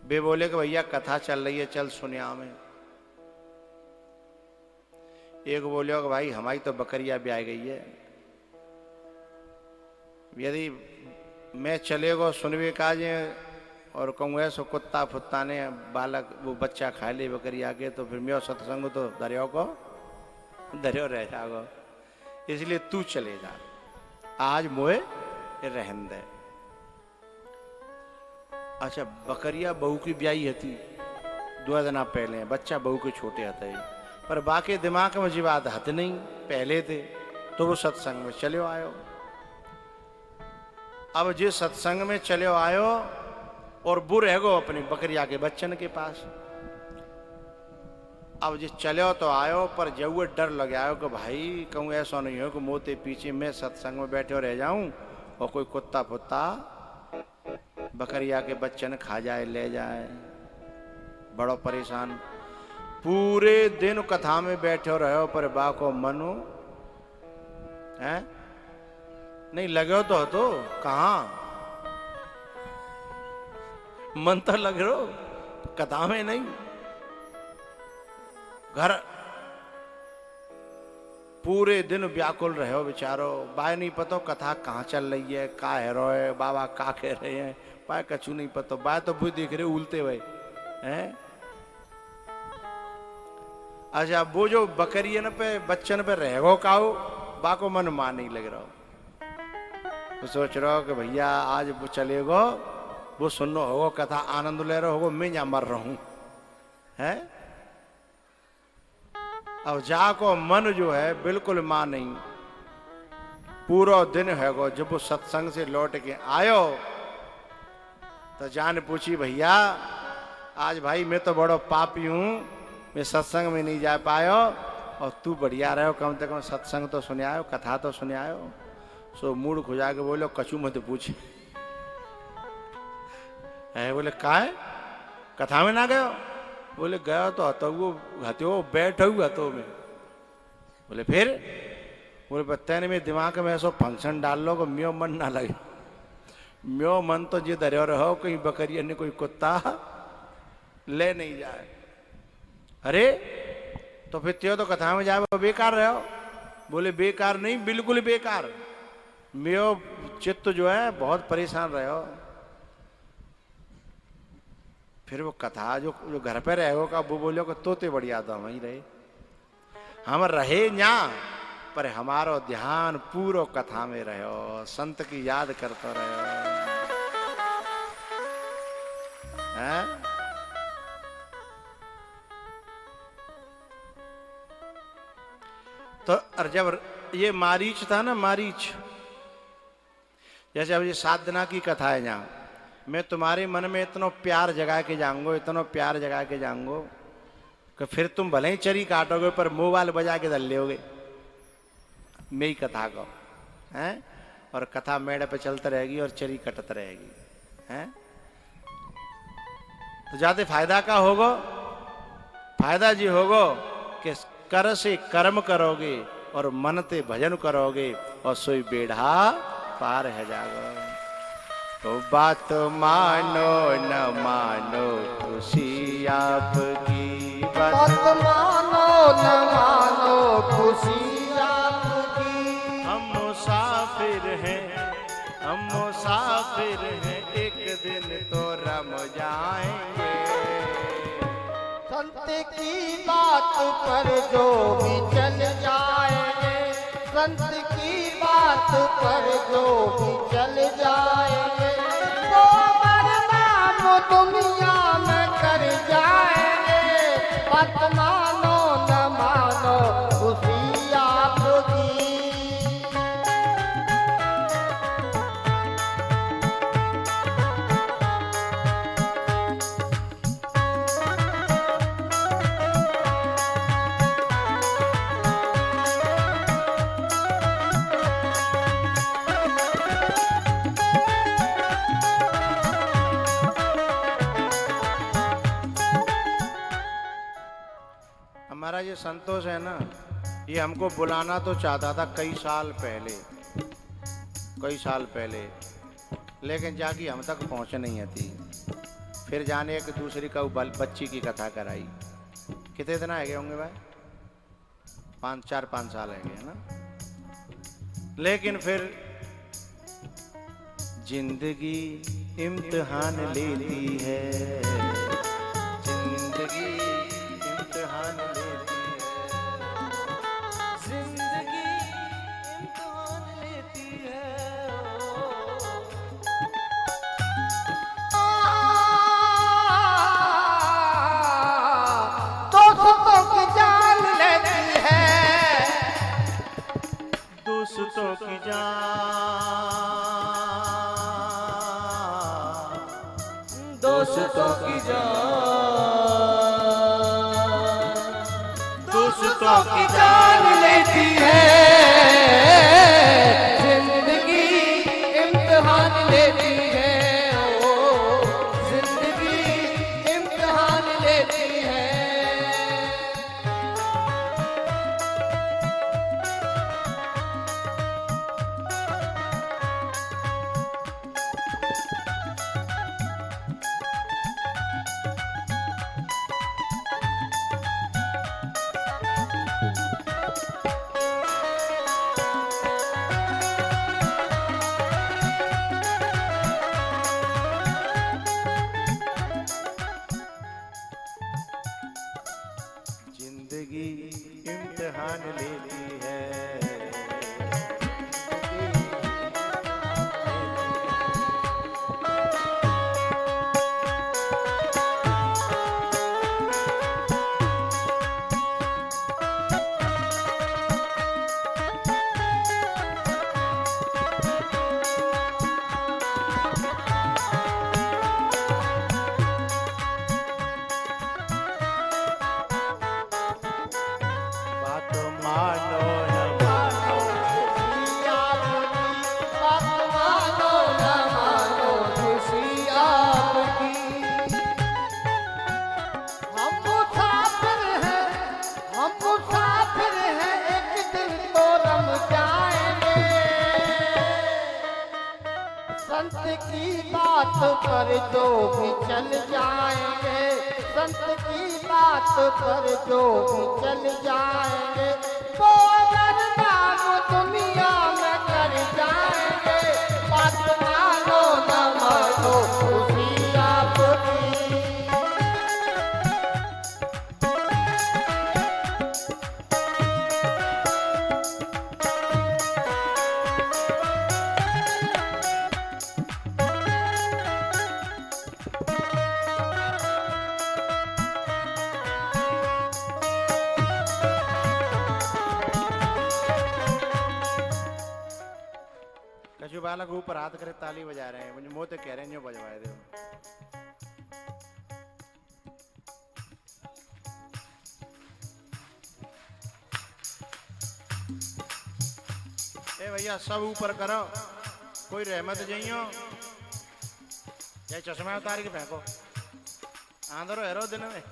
वे बोले कि भैया कथा चल रही है, चल सुनिया में। एक बोले कि भाई हमारी तो बकरिया ब्याह गई है, यदि मैं चलेगो सुनवे काजे और कहूँ ऐसो कुत्ता फुत्ता ने बालक वो बच्चा खा ले बकरिया के, तो फिर मेरा सत्संग तो दरियो रह जाओ, इसलिए तू चले जा, आज मोए रहन दे। अच्छा, बकरिया बहू की ब्याही हती 2 दिन पहले, बच्चा बहू के छोटे हते, पर बाकी दिमाग में जी बात हत नहीं पहले थे, तो वो सत्संग में चले आयो। अब जिस सत्संग में चले आयो और वो रह गो अपनी बकरिया के बच्चन के पास। अब जिस चलो तो आयो, पर जब डर लग आयो कि भाई कहूँ ऐसा नहीं हो कि मोते पीछे मैं सत्संग में बैठे रह जाऊं और कोई कुत्ता फुत्ता बकरिया के बच्चन खा जाए ले जाए। बड़ो परेशान, पूरे दिन कथा में बैठे रहो पर बा को मनु है नहीं लगे तो कहाँ मन तो लग रहो, कथा में नहीं। घर पूरे दिन व्याकुल रहे हो बेचारो, बाय नहीं पतो कथा कहाँ चल रही है, का है रोए बाबा का कह रहे हैं, बाय कछु नहीं पतो, बाय तो भी देख रहे उल्टे हुए हैं। अच्छा, वो जो बकरियन पे बच्चन पे रहेगो काओ, बाको मन मान नहीं लग रहा, तो सोच रहा हो कि भैया आज वो चलेगो, वो सुनो होगो कथा, आनंद ले रहे होगो, मैं यहाँ मर रहा हूं है। अब जाको मन जो है बिल्कुल मां नहीं, पूरा दिन है गो। जब वो सत्संग से लौट के आयो तो जान पूछी, भैया आज भाई मैं तो बड़ो पापी हूं, मैं सत्संग में नहीं जा पायो और तू बढ़िया रहो, कम से कम सत्संग तो सुने आयो, कथा तो सुने आयो। सो मूड खुजा के बोलो, कछु मत पूछ। बोले का है, कथा में ना गयो? बोले गयो तो हतो वो हतो बैठ हतो में। बोले फिर? बोले बत्ते में दिमाग में ऐसा फंक्शन डाल लो कि म्यो मन ना लगे। म्यो मन तो जे धरो रहो कहीं बकरिया ने कोई कुत्ता ले नहीं जाए। अरे तो फिर त्यो तो कथा में जाए बेकार रहो। बोले बेकार नहीं, बिल्कुल बेकार। म्यो चित्त जो है बहुत परेशान रहो। फिर वो कथा जो घर पे रहे का वो बोलो कि तोते बढ़िया तो वहीं रहे, हम रहे ना, पर हमारो ध्यान पूरो कथा में रहो, संत की याद करते रहो। हैं? तो और जब ये मारीच था ना, मारीच, जैसे अब ये साधना की कथा है, जहां मैं तुम्हारे मन में इतना प्यार जगा के जाऊंगा, इतना प्यार जगा के जाऊंगा कि फिर तुम भले ही चरी काटोगे पर मोबाइल बजा के धर लोगे मेरी कथा को, हैं? और कथा मेड़े पे चलती रहेगी और चरी कटत रहेगी, हैं? तो ज्यादा फायदा का होगो? फायदा जी होगो कि कर से कर्म करोगे और मन ते भजन करोगे और सोई बेढ़ा पार है जागो। तो बात मानो न मानो खुशी आपकी, बात मानो न मानो खुशी आपकी। हम मुसाफिर हैं, हम मुसाफिर हैं, एक दिन तो रम जाएंगे। संत की बात पर जो भी चल जाएंगे, संत की बात पर जो भी चल जाएंगे, तो बदनाम दुनिया में कर जाएंगे। बात मानो न मानो खुशी आपकी। हमारा ये संतोष है ना, ये हमको बुलाना तो चाहता था कई साल पहले, कई साल पहले, लेकिन जाके हम तक पहुंच नहीं थी। फिर जाने एक दूसरी का बच्ची की कथा कराई। कितने दिन आए होंगे भाई? 4-5 साल है ना। लेकिन फिर जिंदगी इम्तिहान लेती है, जिंदगी इम्तिहान लेती है, जिंदगी इम्तिहान लेती है। दोस्तों की जान लेती है, दोस्तों की जान, दोस्तों की जान, दोस्तों की जान लेती है। जिंदगी इम्तिहान लेती है, ओ जिंदगी इम्तिहान लेती है। जिंदगी इम्तिहान लेती है। मानो न मानो, बात मानो न मानो खुशी आपकी। हम मुसाफिर हैं, एक दिन तो रम जाएंगे। संत की बात पर जो भी चल जाएंगे, संत की बात पर जो भी चल जाएंगे, वो अगर नाम दुनिया में कर जाएंगे। बात मानो न मानो खुशी आपकी। कछु बालक ऊपर हाथ करे ताली बजा रहे हैं, मुझे मुंह तो कह रहे हैं जो बजवाए दो। ए भैया सब ऊपर करो, कोई रहमत जइयो या चश्मा उतार के फेंको, आंधरो हेरो दिन में।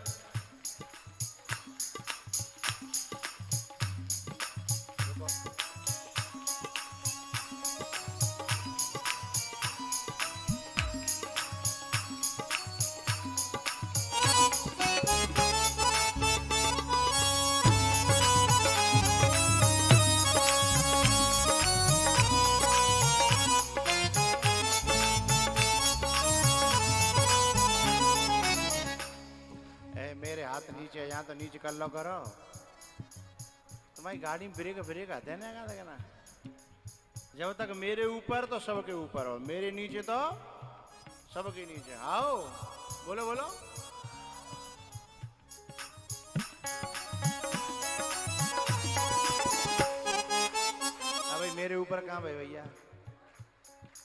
नीचे यहाँ तो नीचे कर लो करो, तुम्हारी गाड़ी में ब्रेक ब्रेक आते हैं ना। जब तक मेरे ऊपर तो सबके ऊपर हो, मेरे नीचे तो सबके नीचे। आओ बोलो बोलो। अब भाई मेरे ऊपर कहाँ भाई भैया,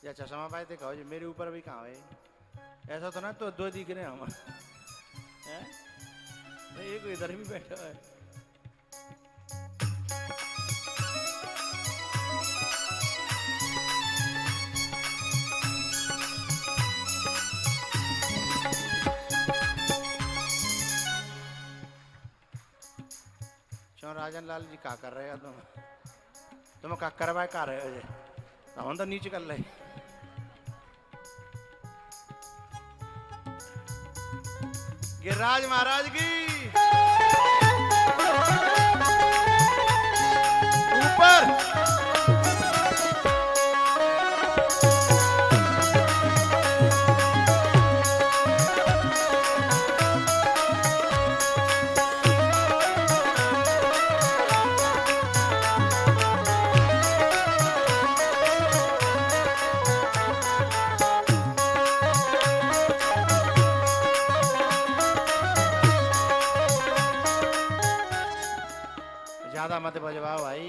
या चश्मा पाए दिखाओ जी, मेरे ऊपर भी कहाँ है। ऐसा तो ना तो दो दिख रहे हैं हम, एक इधर भी बैठा है। क्यों राजन लाल जी क्या कर रहे हो तुम क्या करवाए का रहे हो जी, हम तो नीचे कर रहे। गिरिराज महाराज की ऊपर। ज्यादा मत बजवाओ भाई,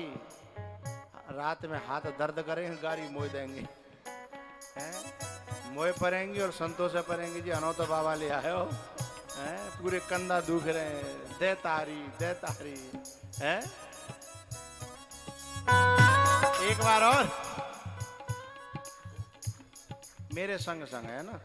रात में हाथ दर्द करेंगे, गाड़ी मोह देंगे हैं, मोह पड़ेंगी और संतोष से पड़ेंगे जी। अनौतो बाबा ले आए हो हैं, पूरे कंधा दुख रहे हैं, दे तारी हैं। एक बार और मेरे संग संग है ना।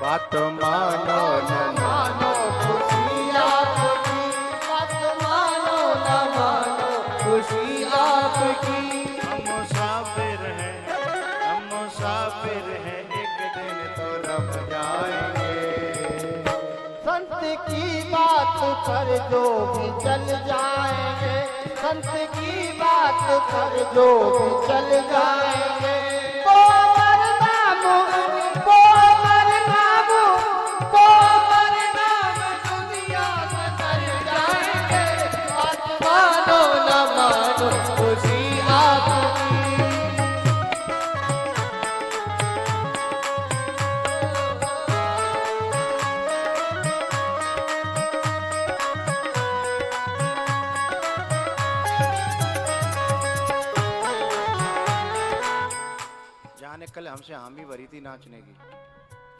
बात मानो न मानो खुशी आपकी। बात मानो न मानो खुशी आपकी। हम मुसाफिर हैं, एक दिन तो रम जाएंगे। संत की बात पर जो भी चल जाएंगे, संत की बात पर जो भी चल जाएंगे। वो मर नाम, वो मर नाम, वो मर नाम दुनिया में चल जाएंगे। बात मानो न मानो खुशी आपकी। जाने कल हमसे हामी भरी थी नाचने की,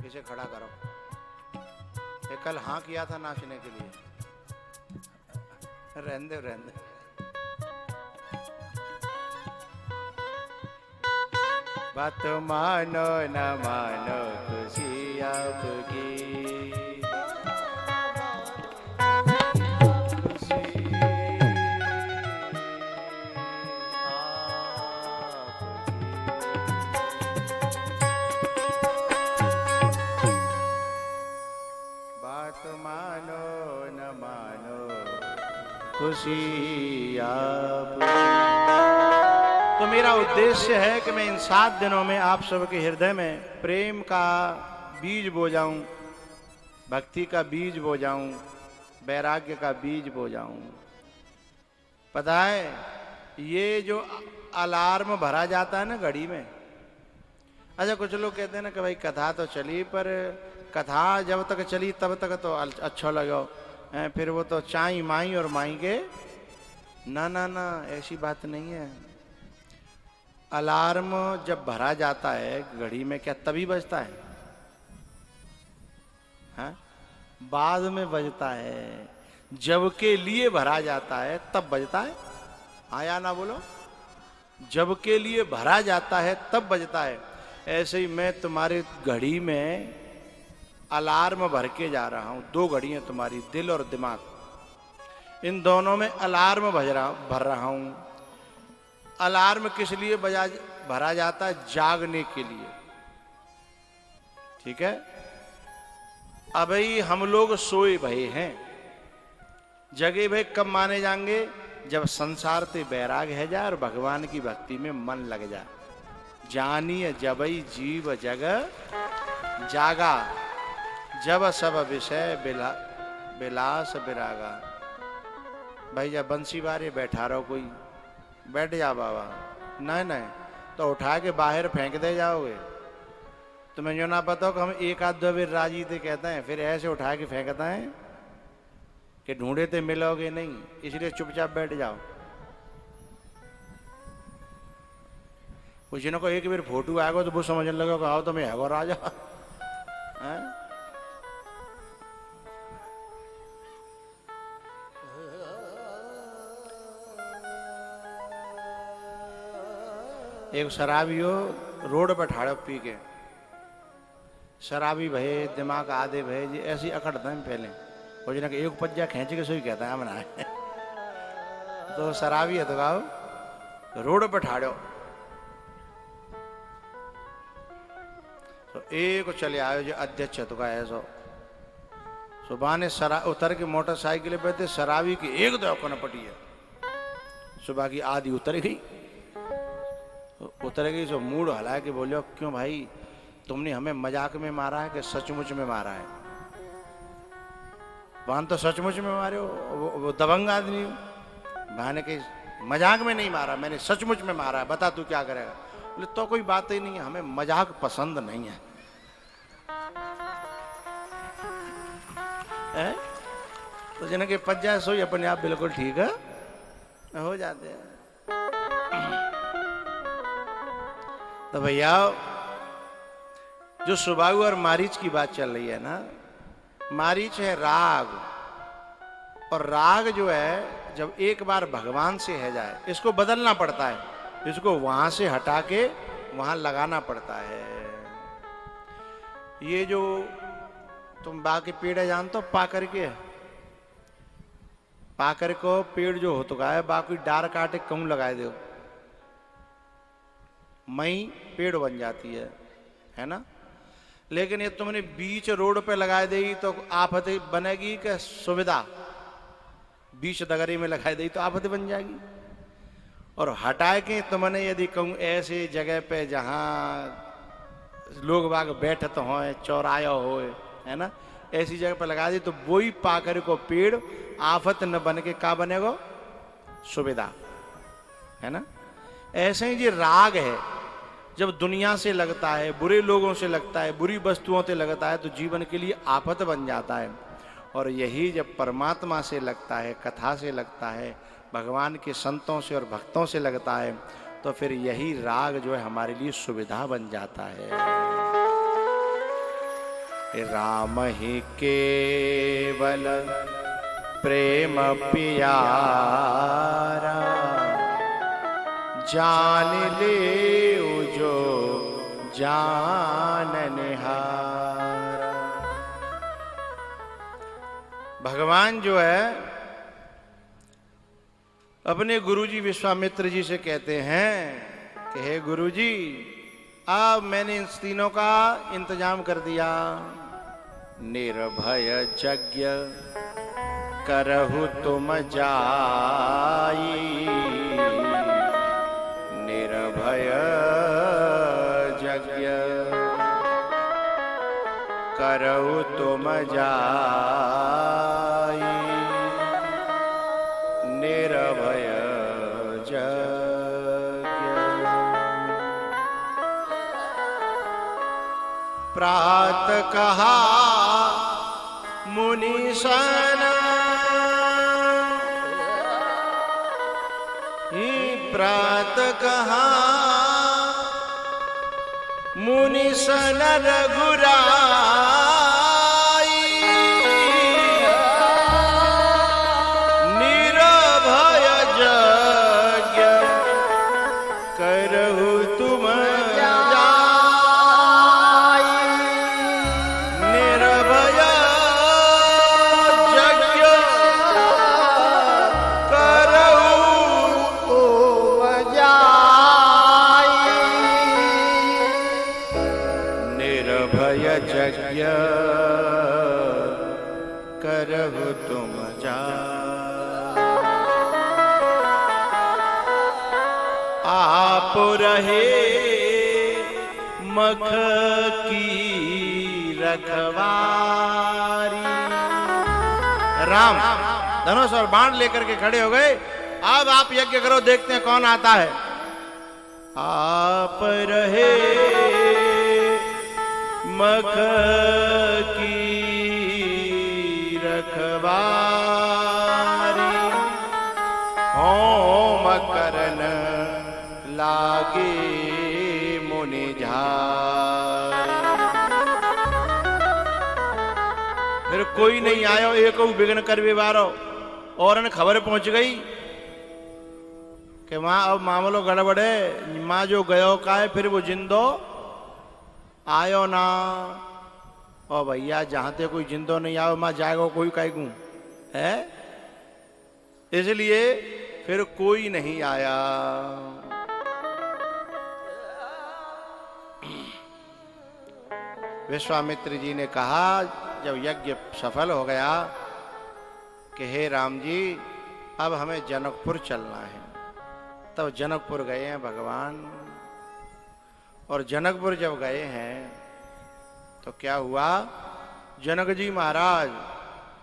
इसे खड़ा करो। ये कल हाँ किया था नाचने के लिए। रहने रहने बात मानो न मानो खुशी आपकी। मानो न मानो खुशी आपकी। तो मेरा उद्देश्य है कि मैं इन 7 दिनों में आप सबके हृदय में प्रेम का बीज बो जाऊं, भक्ति का बीज बो जाऊं, वैराग्य का बीज बो जाऊं। पता है ये जो अलार्म भरा जाता है ना घड़ी में, अच्छा कुछ लोग कहते हैं ना कि भाई कथा तो चली, पर कथा जब तक चली तब तक तो अच्छा लगो, फिर वो तो चाई माई और माई के। ना ना ना, ऐसी बात नहीं है। अलार्म जब भरा जाता है घड़ी में, क्या तभी बजता है? हाँ? बाद में बजता है। जब के लिए भरा जाता है तब बजता है। हाँ या ना बोलो? जब के लिए भरा जाता है तब बजता है। ऐसे ही मैं तुम्हारे घड़ी में अलार्म भर के जा रहा हूं। 2 घड़ियां तुम्हारी, दिल और दिमाग, इन दोनों में अलार्म भर रहा हूं। अलार्म किस लिए भरा जाता है? जागने के लिए। ठीक है? अभी हम लोग सोए भये हैं, जगे भय कब माने जाएंगे? जब संसार से वैराग है जाए और भगवान की भक्ति में मन लग जाए। जानिए जबई जीव जग जागा, जब सब विषय बिलास विरागा। भाई जब बंसी बारे बैठा रहो, कोई बैठ जा बाबा, नहीं नहीं तो उठा के बाहर फेंक दे जाओगे। तुम्हें जो ना पता हो कि हम एक आध 2 बेर राजी थे कहते हैं, फिर ऐसे उठा के फेंकता है कि ढूंढे थे मिलोगे नहीं, इसलिए चुपचाप बैठ जाओ। कुछ को एक बार फोटो आएगा तो वो समझने लगा कि आओ तो मैं है राजा। एक शराबी हो रोड पर ठाड़ो पी के, शराबी भये दिमाग आधे भये जी ऐसी अकड़ता है पहले, वो जना एक पज्जा खींच के सोई कहता है मना। तो शराबी है तो गाओ रोड पर ठाड़ो, तो एक चले आयो जो अध्यक्ष तो का ऐसो सुबह ने उतर के मोटरसाइकिल पे थे, शराबी की एक दो न पटी है। सुबह की आधी उतर गई, उतर गई सो मूड हला के बोलो क्यों भाई तुमने हमें मजाक में मारा है कि सचमुच में मारा है? बहन तो सचमुच में मारे हो, वो दबंग आदमी। बहन के मजाक में नहीं मारा, मैंने सचमुच में मारा है, बता तू क्या करेगा? बोले तो कोई बात ही नहीं है, हमें मजाक पसंद नहीं है। तो जिन्हें के पज्जा सोई अपने आप बिल्कुल ठीक है हो जाते हैं। तो भैया जो सुबाहु और मारीच की बात चल रही है ना, मारीच है राग, और राग जो है जब एक बार भगवान से है जाए इसको बदलना पड़ता है, इसको वहां से हटा के वहां लगाना पड़ता है। ये जो तुम बाकी पेड़ है जानते हो, पाकर के पाकर को पेड़ जो हो चुका है बाकी डार काटे कहूं लगाए दो मई पेड़ बन जाती है ना। लेकिन ये तुमने बीच रोड पे लगाए देगी तो आफत बनेगी कि सुविधा? बीच दगरी में लगाई देगी तो आफत बन जाएगी। और हटा के तुमने यदि कहूँ ऐसे जगह पे जहाँ लोग बाग बैठत हो, चौराया हो, है ना, ऐसी जगह पर लगा दी तो वही पाकर को पेड़ आफत न बन के का बनेगो, सुविधा, है ना। ऐसे ही ये राग है, जब दुनिया से लगता है, बुरे लोगों से लगता है, बुरी वस्तुओं से लगता है तो जीवन के लिए आफत बन जाता है। और यही जब परमात्मा से लगता है, कथा से लगता है, भगवान के संतों से और भक्तों से लगता है, तो फिर यही राग जो है हमारे लिए सुविधा बन जाता है। राम ही केवल प्रेम पियारा, जान ले जो जाननिहारा। भगवान जो है अपने गुरुजी विश्वामित्र जी से कहते हैं कि हे गुरुजी, अब मैंने इन तीनों का इंतजाम कर दिया। निर्भय यज्ञ करहु तुम जाई, निर्भय यज्ञ करहु तुम जाई, निर्भय यज्ञ। प्रात कहा मुनि सन, प्रात कहा मुनि सन रघुराई, निर्भय यज्ञ करहु तुम जाई, निर्भय यज्ञ करहु तुम जाई, निर्भय यज्ञ करहु तुम जाई। आप रहे मख की रखवारी। राम धनुष और बाण लेकर के खड़े हो गए। अब आप यज्ञ करो, देखते हैं कौन आता है। आप रहे मख की रखवारी, होम करन लागे मुनि झारी। फिर कोई नहीं आयो, एक विघ्न कर विवारो। और खबर पहुंच गई कि मां अब मामलो गड़बड़े, मां जो गयो का है फिर वो जिंदो आयो ना। और भैया जहां ते कोई जिंदो नहीं आओ, मां जाएगा कोई कायगू है, इसलिए फिर कोई नहीं आया। विश्वामित्र जी ने कहा जब यज्ञ सफल हो गया कि हे राम जी, अब हमें जनकपुर चलना है। तब जनकपुर गए हैं भगवान। और जनकपुर जब गए हैं तो क्या हुआ, जनक जी महाराज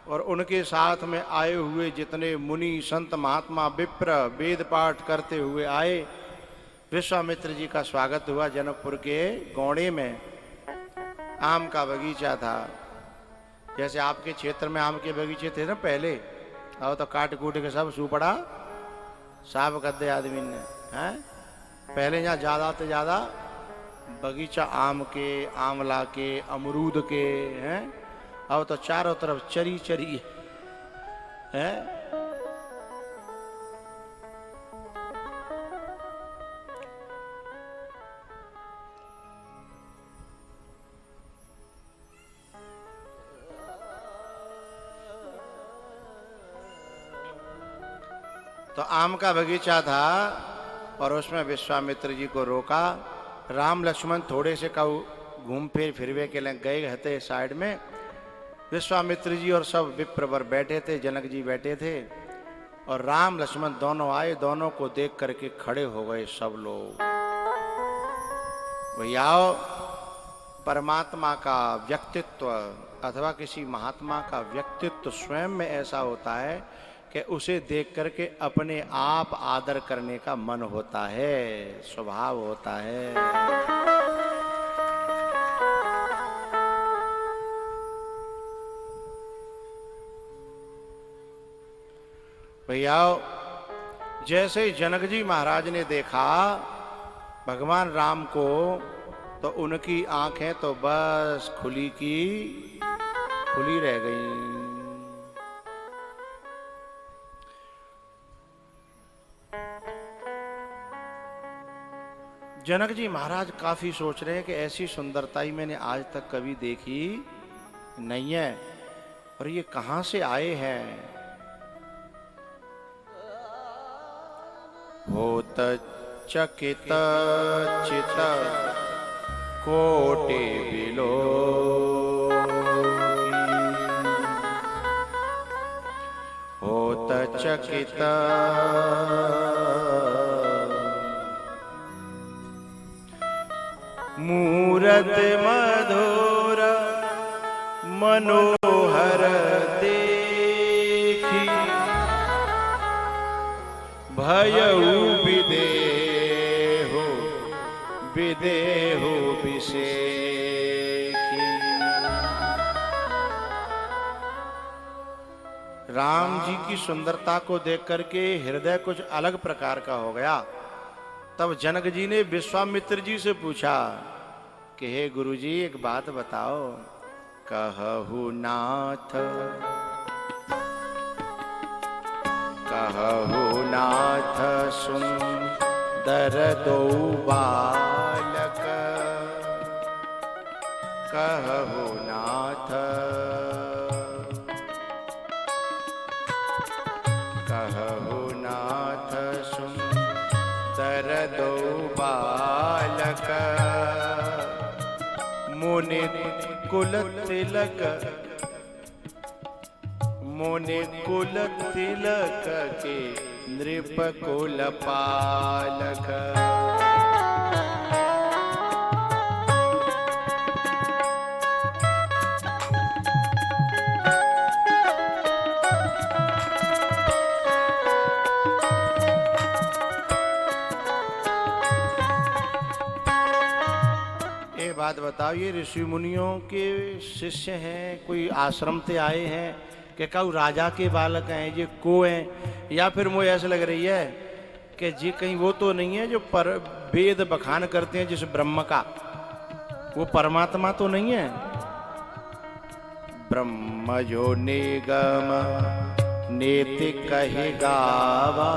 और उनके साथ में आए हुए जितने मुनि संत महात्मा विप्र वेद पाठ करते हुए आए, विश्वामित्र जी का स्वागत हुआ। जनकपुर के गौड़े में आम का बगीचा था। जैसे आपके क्षेत्र में आम के बगीचे थे ना पहले, अब तो काट कूट के सब सुपड़ा साफ कर दे आदमी ने, हैं। पहले यहाँ ज्यादा से ज्यादा बगीचा आम के, आंवला के, अमरूद के, हैं। अब तो चारों तरफ चरी चरी है। तो आम का बगीचा था और उसमें विश्वामित्र जी को रोका। राम लक्ष्मण थोड़े से कहू घूम फिरवे के लिए गए थे साइड में। विश्वामित्र जी और सब विप्रवर बैठे थे, जनक जी बैठे थे। और राम लक्ष्मण दोनों आए, दोनों को देख करके खड़े हो गए सब लोग। भैया परमात्मा का व्यक्तित्व अथवा किसी महात्मा का व्यक्तित्व स्वयं में ऐसा होता है कि उसे देख करके अपने आप आदर करने का मन होता है, स्वभाव होता है। भैया जैसे ही जनक जी महाराज ने देखा भगवान राम को, तो उनकी आंखें तो बस खुली की खुली रह गई। जनक जी महाराज काफी सोच रहे हैं कि ऐसी सुंदरता ही मैंने आज तक कभी देखी नहीं है, और ये कहां से आए हैं। होत चकित चित कोटि बिलो, होत चकित मूरत मधुर मनोहर देखी, भयउ विदेहु विदेहु विषेखी। राम जी की सुंदरता को देख करके हृदय कुछ अलग प्रकार का हो गया। तब जनक जी ने विश्वामित्र जी से पूछा कि हे गुरुजी एक बात बताओ। कहु नाथ कहु नाथ सुंदर दो बालक, कहु नाथ कहु नाथ सुंदर दो बालक, मुनि कुल तिलक मुनि कुल तिलक के नृप कुल पालक। एक बात बताओ, ये ऋषि मुनियों के शिष्य हैं, कोई आश्रम से आए हैं कि कऊ राजा के बालक हैं, ये को हैं, या फिर मुझे ऐसे लग रही है कि जी कहीं वो तो नहीं है जो पर वेद बखान करते हैं जिस ब्रह्म का, वो परमात्मा तो नहीं है। ब्रह्म जो निगम नेति कहि गावा,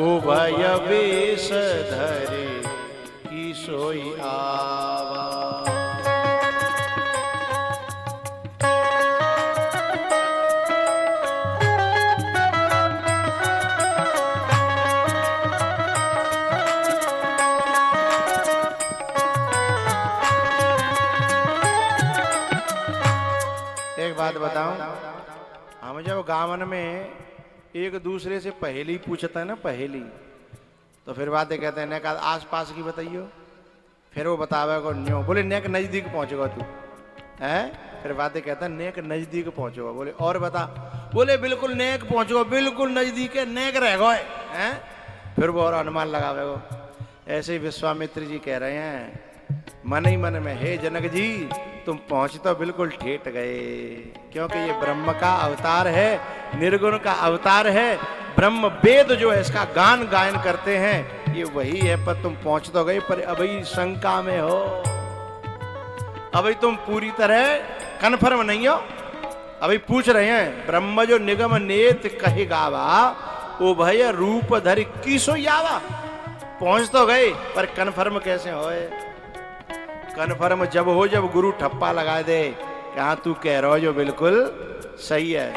उभय वेश धरे की सोई आवा। एक बात बताऊं, हम जब गावन में एक दूसरे से पहेली पूछता है ना, पहेली, तो फिर बातें कहते हैं नेक आस पास की बताइयो, फिर वो बतावे को न्यो, बोले नेक नजदीक पहुंचेगा तू है, फिर बातें कहता है नेक नजदीक पहुंचेगा, बोले और बता, बोले बिल्कुल नेक पहुंचेगा, बिल्कुल नजदीक है, नेक रह गए हैं, फिर वो और अनुमान लगावे को। ऐसे ही विश्वामित्र जी कह रहे हैं मन ही मन में, हे जनक जी तुम पहुंच तो बिल्कुल ठेठ गए, क्योंकि ये ब्रह्म का अवतार है, निर्गुण का अवतार है, ब्रह्म वेद जो है इसका गान गायन करते हैं, ये वही है, पर तुम पहुंच तो गए, पर अभी शंका में हो, अभी तुम पूरी तरह कन्फर्म नहीं हो, अभी पूछ रहे हैं। ब्रह्म जो निगम नेत कहि गावा, ओ भय रूप धरि किसो यावा। पहुंच तो गए पर कन्फर्म कैसे होए? कन्फर्म जब हो जब गुरु ठप्पा लगा दे कि हाँ तू कह रहा हो जो बिल्कुल सही है।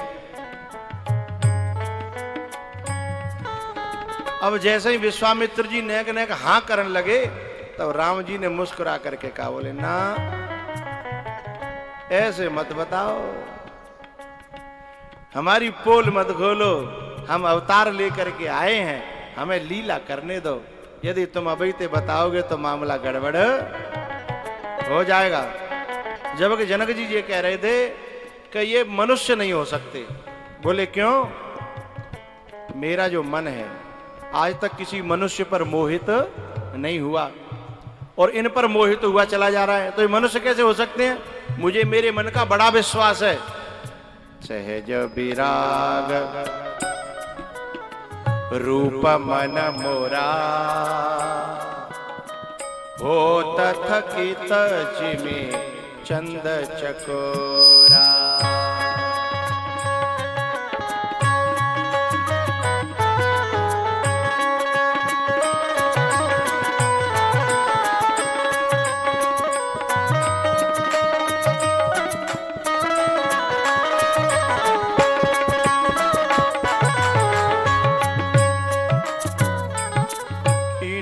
अब जैसे ही विश्वामित्र जी नेक नेक हाँ करने लगे, तब राम जी ने मुस्कुरा करके कहा, बोले ना ऐसे मत बताओ, हमारी पोल मत खोलो, हम अवतार लेकर के आए हैं, हमें लीला करने दो। यदि तुम अबैते बताओगे तो मामला गड़बड़ हो जाएगा। जबकि जनक जी ये कह रहे थे कि ये मनुष्य नहीं हो सकते। बोले क्यों? मेरा जो मन है आज तक किसी मनुष्य पर मोहित नहीं हुआ और इन पर मोहित हुआ चला जा रहा है, तो ये मनुष्य कैसे हो सकते हैं? मुझे मेरे मन का बड़ा विश्वास है। सहज विराग रूप मन मोरा हो तथकित जिमे चंद चकोरा।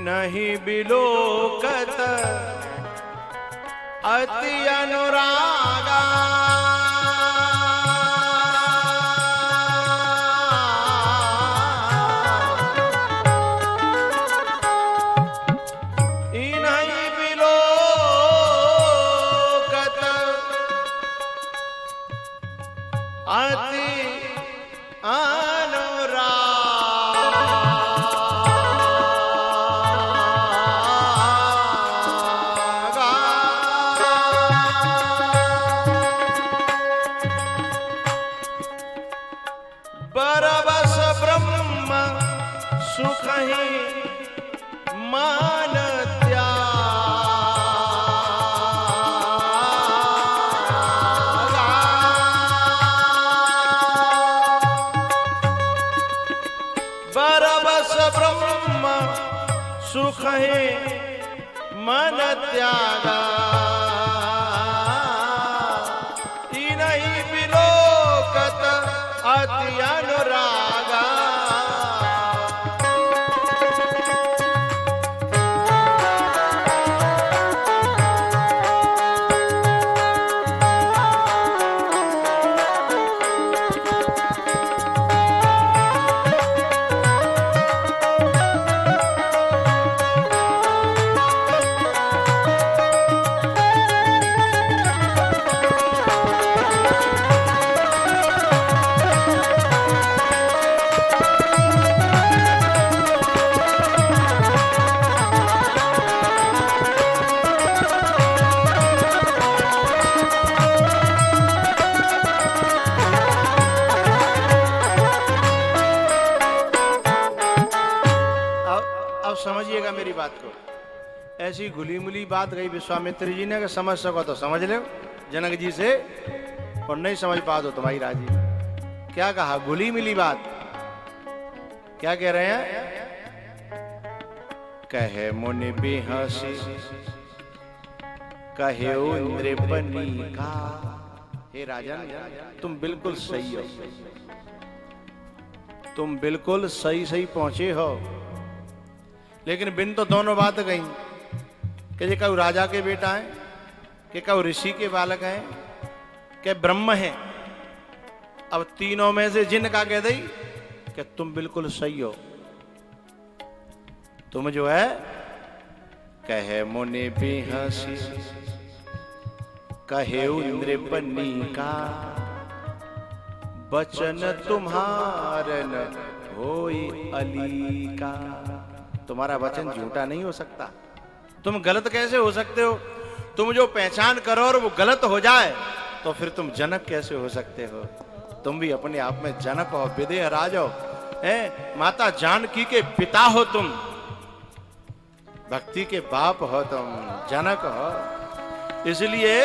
नहीं बिलोकत अति अनुरागा नहीं बिलोकत अति बरबस ब्रह्म सुख ही मान त्यागा। बरबस ब्रह्म सुख ही मन त्यागा। नहीं बिलोकत अति अनुरागा। अब समझिएगा मेरी बात को। ऐसी घुली मुली बात गई विश्वामित्र जी ने कि समझ सको तो समझ लो जनक जी से, और नहीं समझ पाओ तो तुम्हारी राजी। क्या कहा? घुली मिली बात। क्या कह रहे हैं? कहे मुनि बेहसी कहे नृपनी का। हे राजन, तुम बिल्कुल सही हो, तुम बिल्कुल सही सही पहुंचे हो। लेकिन बिन तो दोनों बात गई कि ये कऊ राजा के बेटा है, कि कऊ ऋषि के बालक हैं, कि ब्रह्म है। अब तीनों में से जिन का कह दी कि तुम बिल्कुल सही हो। तुम जो है कहे मुनि बेहसी कहे नृपनी का। बचन तुम्हारन होई अली का। तुम्हारा वचन झूठा नहीं हो सकता। तुम गलत कैसे हो सकते हो? तुम जो पहचान करो और वो गलत हो जाए तो फिर तुम जनक कैसे हो सकते हो? तुम भी अपने आप में जनक हो, विदेह राज हो, माता जानकी के पिता हो, तुम भक्ति के बाप हो, तुम जनक हो। इसलिए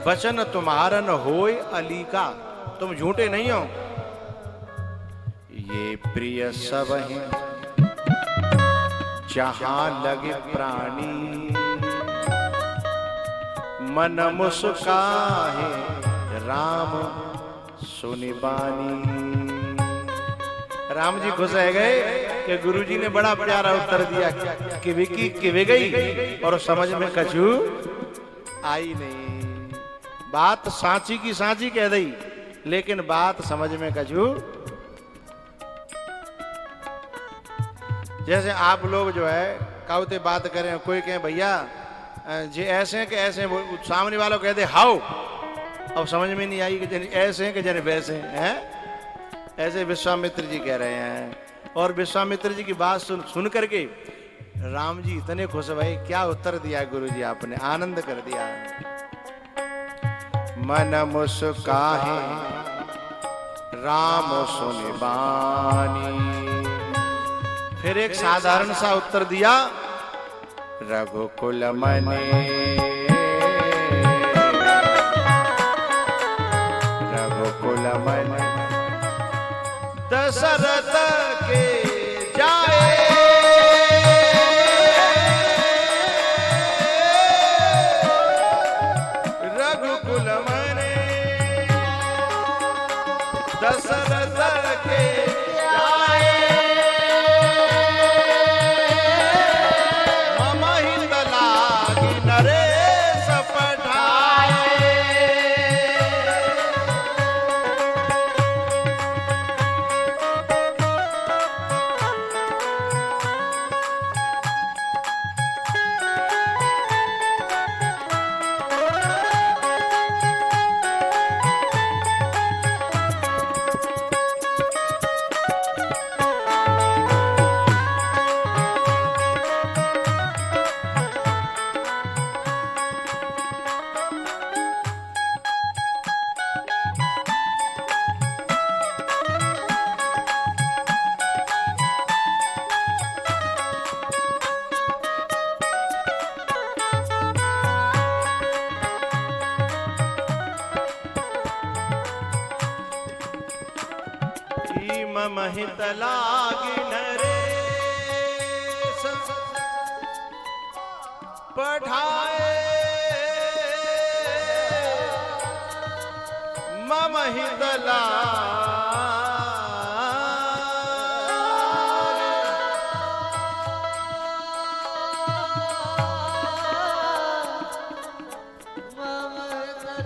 वचन तुम्हारन होय अली का। तुम झूठे नहीं हो। ये प्रिय सब हैं जहां लगे प्राणी। मन मुस्काहे राम सुनि बानी। राम जी खुश रह गए कि गुरुजी ने बड़ा प्यारा उत्तर दिया कि विकी किवे गई और समझ में कछु आई नहीं। बात सांची की सांची कह दी, लेकिन बात समझ में कछु जैसे आप लोग जो है काउते बात करें, कोई कहे भैया जे ऐसे हैं कि ऐसे हैं, सामने वालों कह दे हाउ, अब समझ में नहीं आई कि जन ऐसे हैं कि जन वैसे हैं। ऐसे विश्वामित्र जी कह रहे हैं। और विश्वामित्र जी की बात सुन करके राम जी इतने खुश भाई, क्या उत्तर दिया गुरु जी आपने, आनंद कर दिया। मन मुस्काहे राम सुनि बानी। फिर एक साधारण सा उत्तर दिया, रघुकुल मने, रघुकुल मने दशरथ के जाए। रघुकुल मने दशरथ के जाए। मम हित लागी नरेश पठाए। मम हित लागी नरेश पठाए। मम हित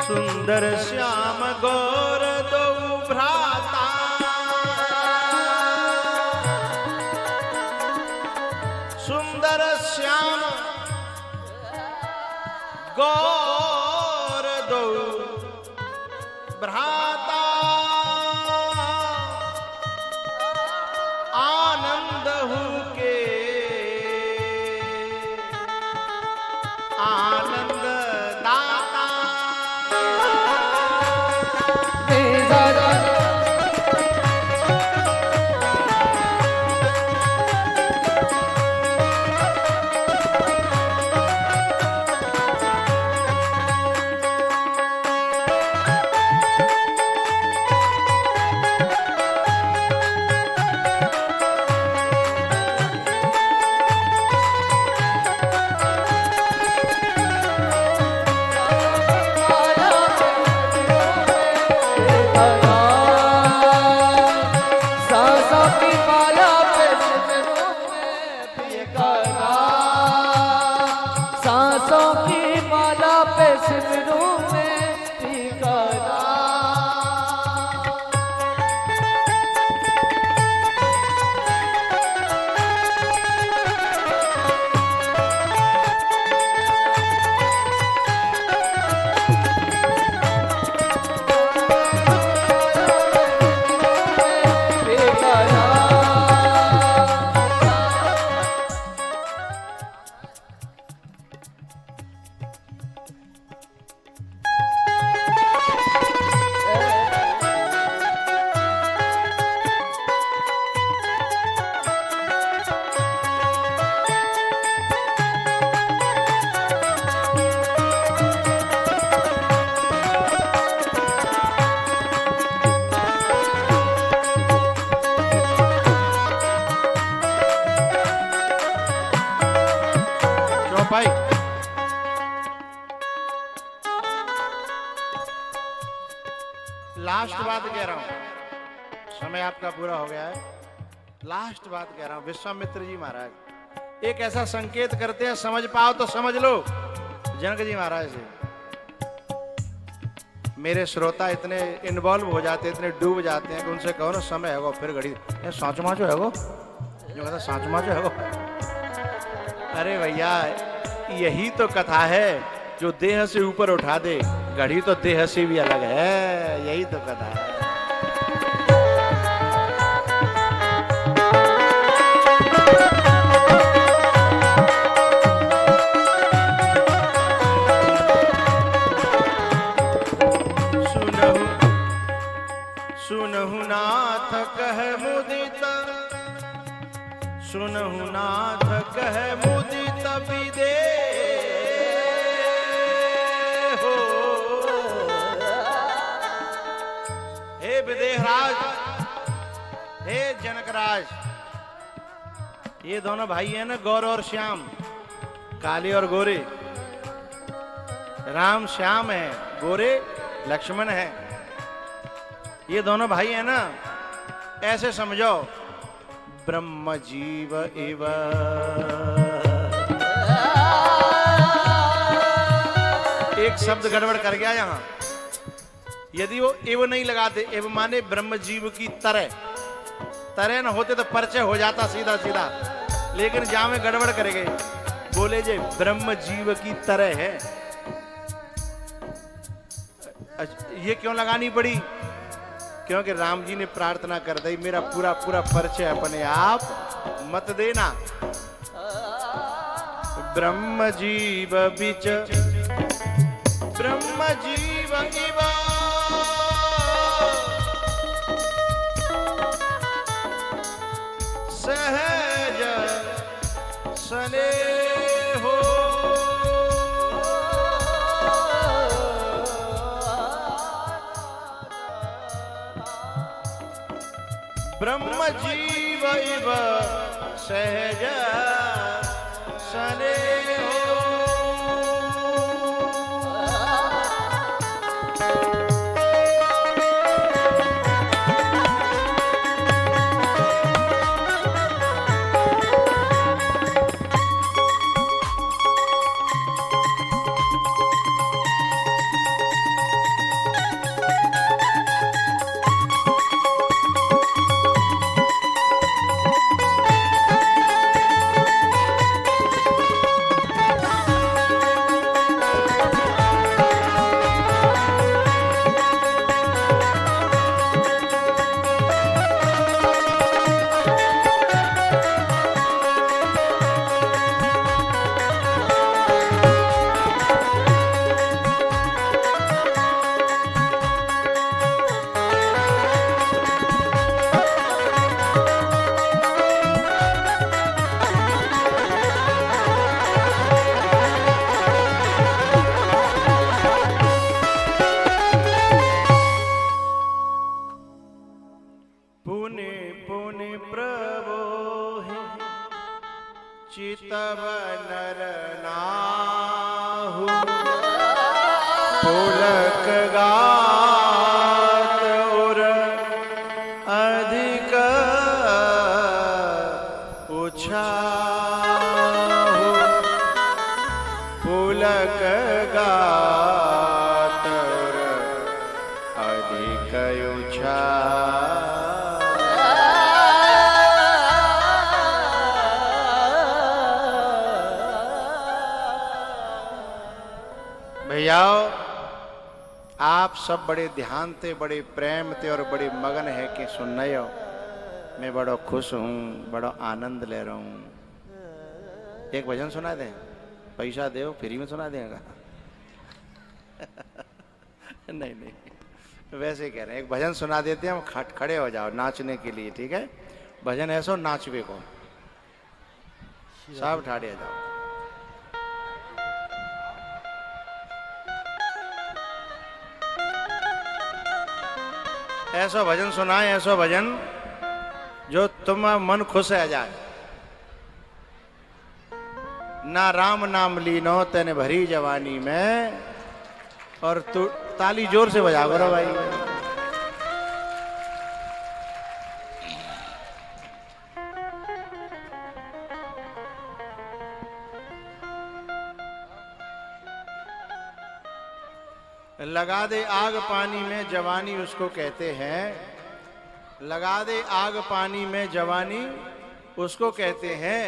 सुंदर श्याम गौर दो भ्राता। सुंदर श्याम गौर दो भ्राता। आनंद हूँ के आनंद दाता। भाई। लास्ट बात कह रहा हूं, समय आपका पूरा हो गया है। लास्ट बात कह रहा हूं, विश्वामित्र जी महाराज एक ऐसा संकेत करते हैं, समझ पाओ तो समझ लो। जनक जी महाराज से मेरे श्रोता इतने इन्वॉल्व हो जाते, इतने डूब जाते हैं कि उनसे कहो ना समय है, फिर घड़ी सांच माचो है, जो कहता सांच माचो है। अरे भैया यही तो कथा है जो देह से ऊपर उठा दे, घड़ी तो देह से भी अलग है, यही तो कथा है। सुनहु नाथ कह मुदित, सुनहु नाथ कह मुदित विदे हो। हे विदेहराज, हे जनकराज, ये दोनों भाई हैं ना, गौर और श्याम, काले और गोरे। राम श्याम है, गोरे लक्ष्मण है। ये दोनों भाई है ना, ऐसे समझो ब्रह्म जीव एव। एक शब्द गड़बड़ कर गया यहां, यदि वो एव नहीं लगाते, एव माने ब्रह्म जीव की तरह, तरह न होते तो परिचय हो जाता सीधा सीधा, लेकिन जहां में गड़बड़ कर गए, बोले जे ब्रह्म जीव की तरह है। ये क्यों लगानी पड़ी? क्योंकि राम जी ने प्रार्थना कर दी, मेरा पूरा पूरा परिचय अपने आप मत देना। ब्रह्म जीव बिच ब्रह्म जीव इव सहज सने हो। ब्रह्म जीव इव सहज सने हो। चितव नर नाहु पुलक गात और अधिक उछाहु। पुलक गात और अधिक उछाहु। भैया आप सब बड़े ध्यान थे, बड़े प्रेम थे और बड़े मगन है कि सुन रहे हो। मैं बड़ा खुश हूँ, बड़ा आनंद ले रहा हूँ। एक भजन सुना दे, पैसा दे फ्री में सुना देगा। नहीं नहीं, वैसे ही कह रहे हैं, एक भजन सुना देते हैं, हम खड़े हो जाओ नाचने के लिए, ठीक है? भजन ऐसा नाचवे को, सब ठाड़े जाओ। ऐसा भजन सुनाए, ऐसा भजन जो तुम्हारा मन खुश रह जाए। ना राम नाम लीनो तेने भरी जवानी में। और तू ताली जोर से बजा करो भाई। लगा दे आग पानी में जवानी उसको कहते हैं। लगा दे आग पानी में जवानी उसको कहते हैं।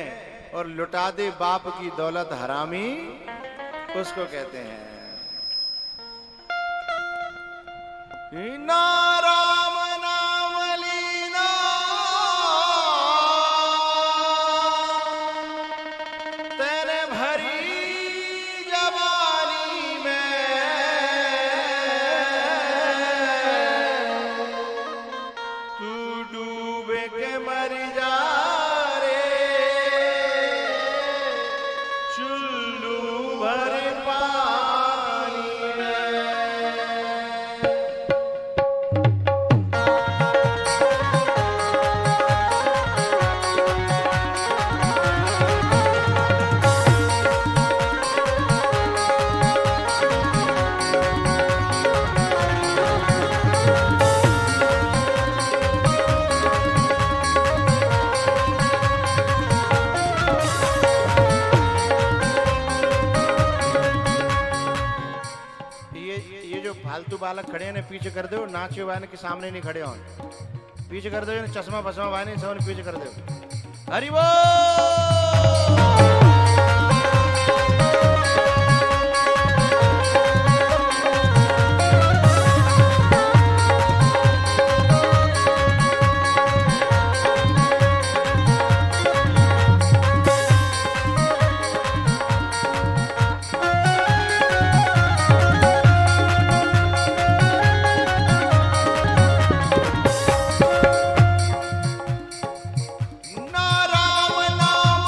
और लुटा दे बाप की दौलत हरामी उसको कहते हैं। ना राम नाम लीना तेरे भरी जवानी में। तू डूबे के मर जा रे चुल्लू भर पानी में। ये जो फालतू बालक खड़े हैं ना पीछे कर दो। नाचे वाले के सामने नहीं खड़े हो, पीछे कर दो। चश्मा बसमा वाले सब पीछे कर दो। हरि बोल। ना राम नाम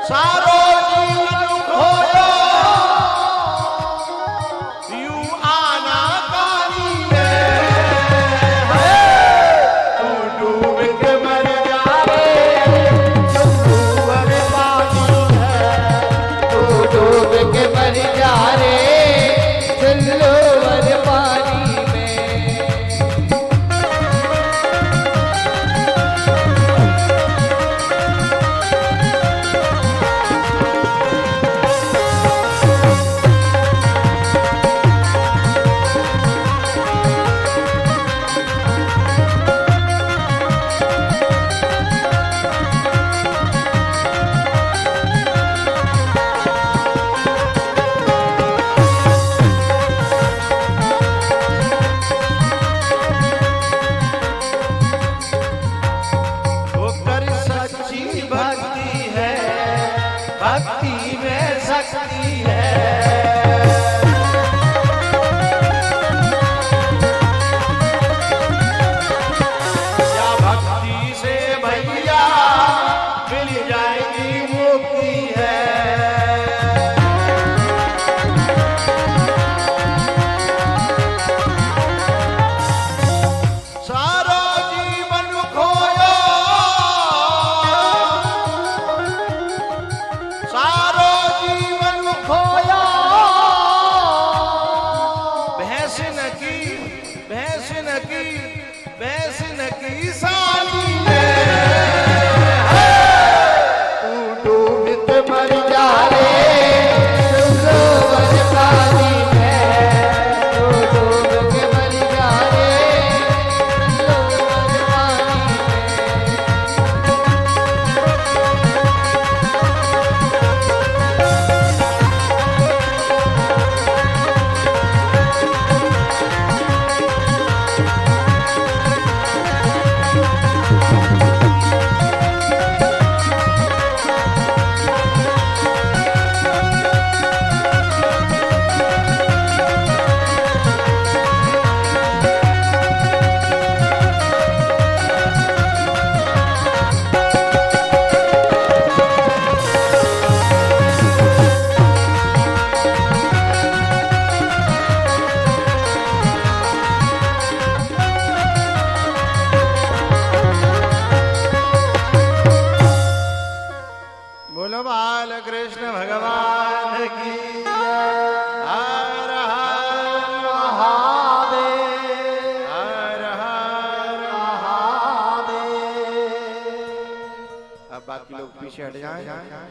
सारो जीवन खोयो यूं आना कानी में तू डूब के मर जावे तुअर पानी है तू डूब के मर जा रे तुअर पानी में। भक्ति में शक्ति है या भक्ति से भैया मिल जाएगी मुक्ति है। सारा जीवन खोया सारो जीवन खोया भैंस न की साली तू डूब के मर जा रे तुअर पानी में तू डूब के मर जा रे तुअर पानी में। बोलो बाल कृष्ण भगवान की हर हर महादेव हर हर। महादेव। अब बाकी लोग पीछे हट जाएं।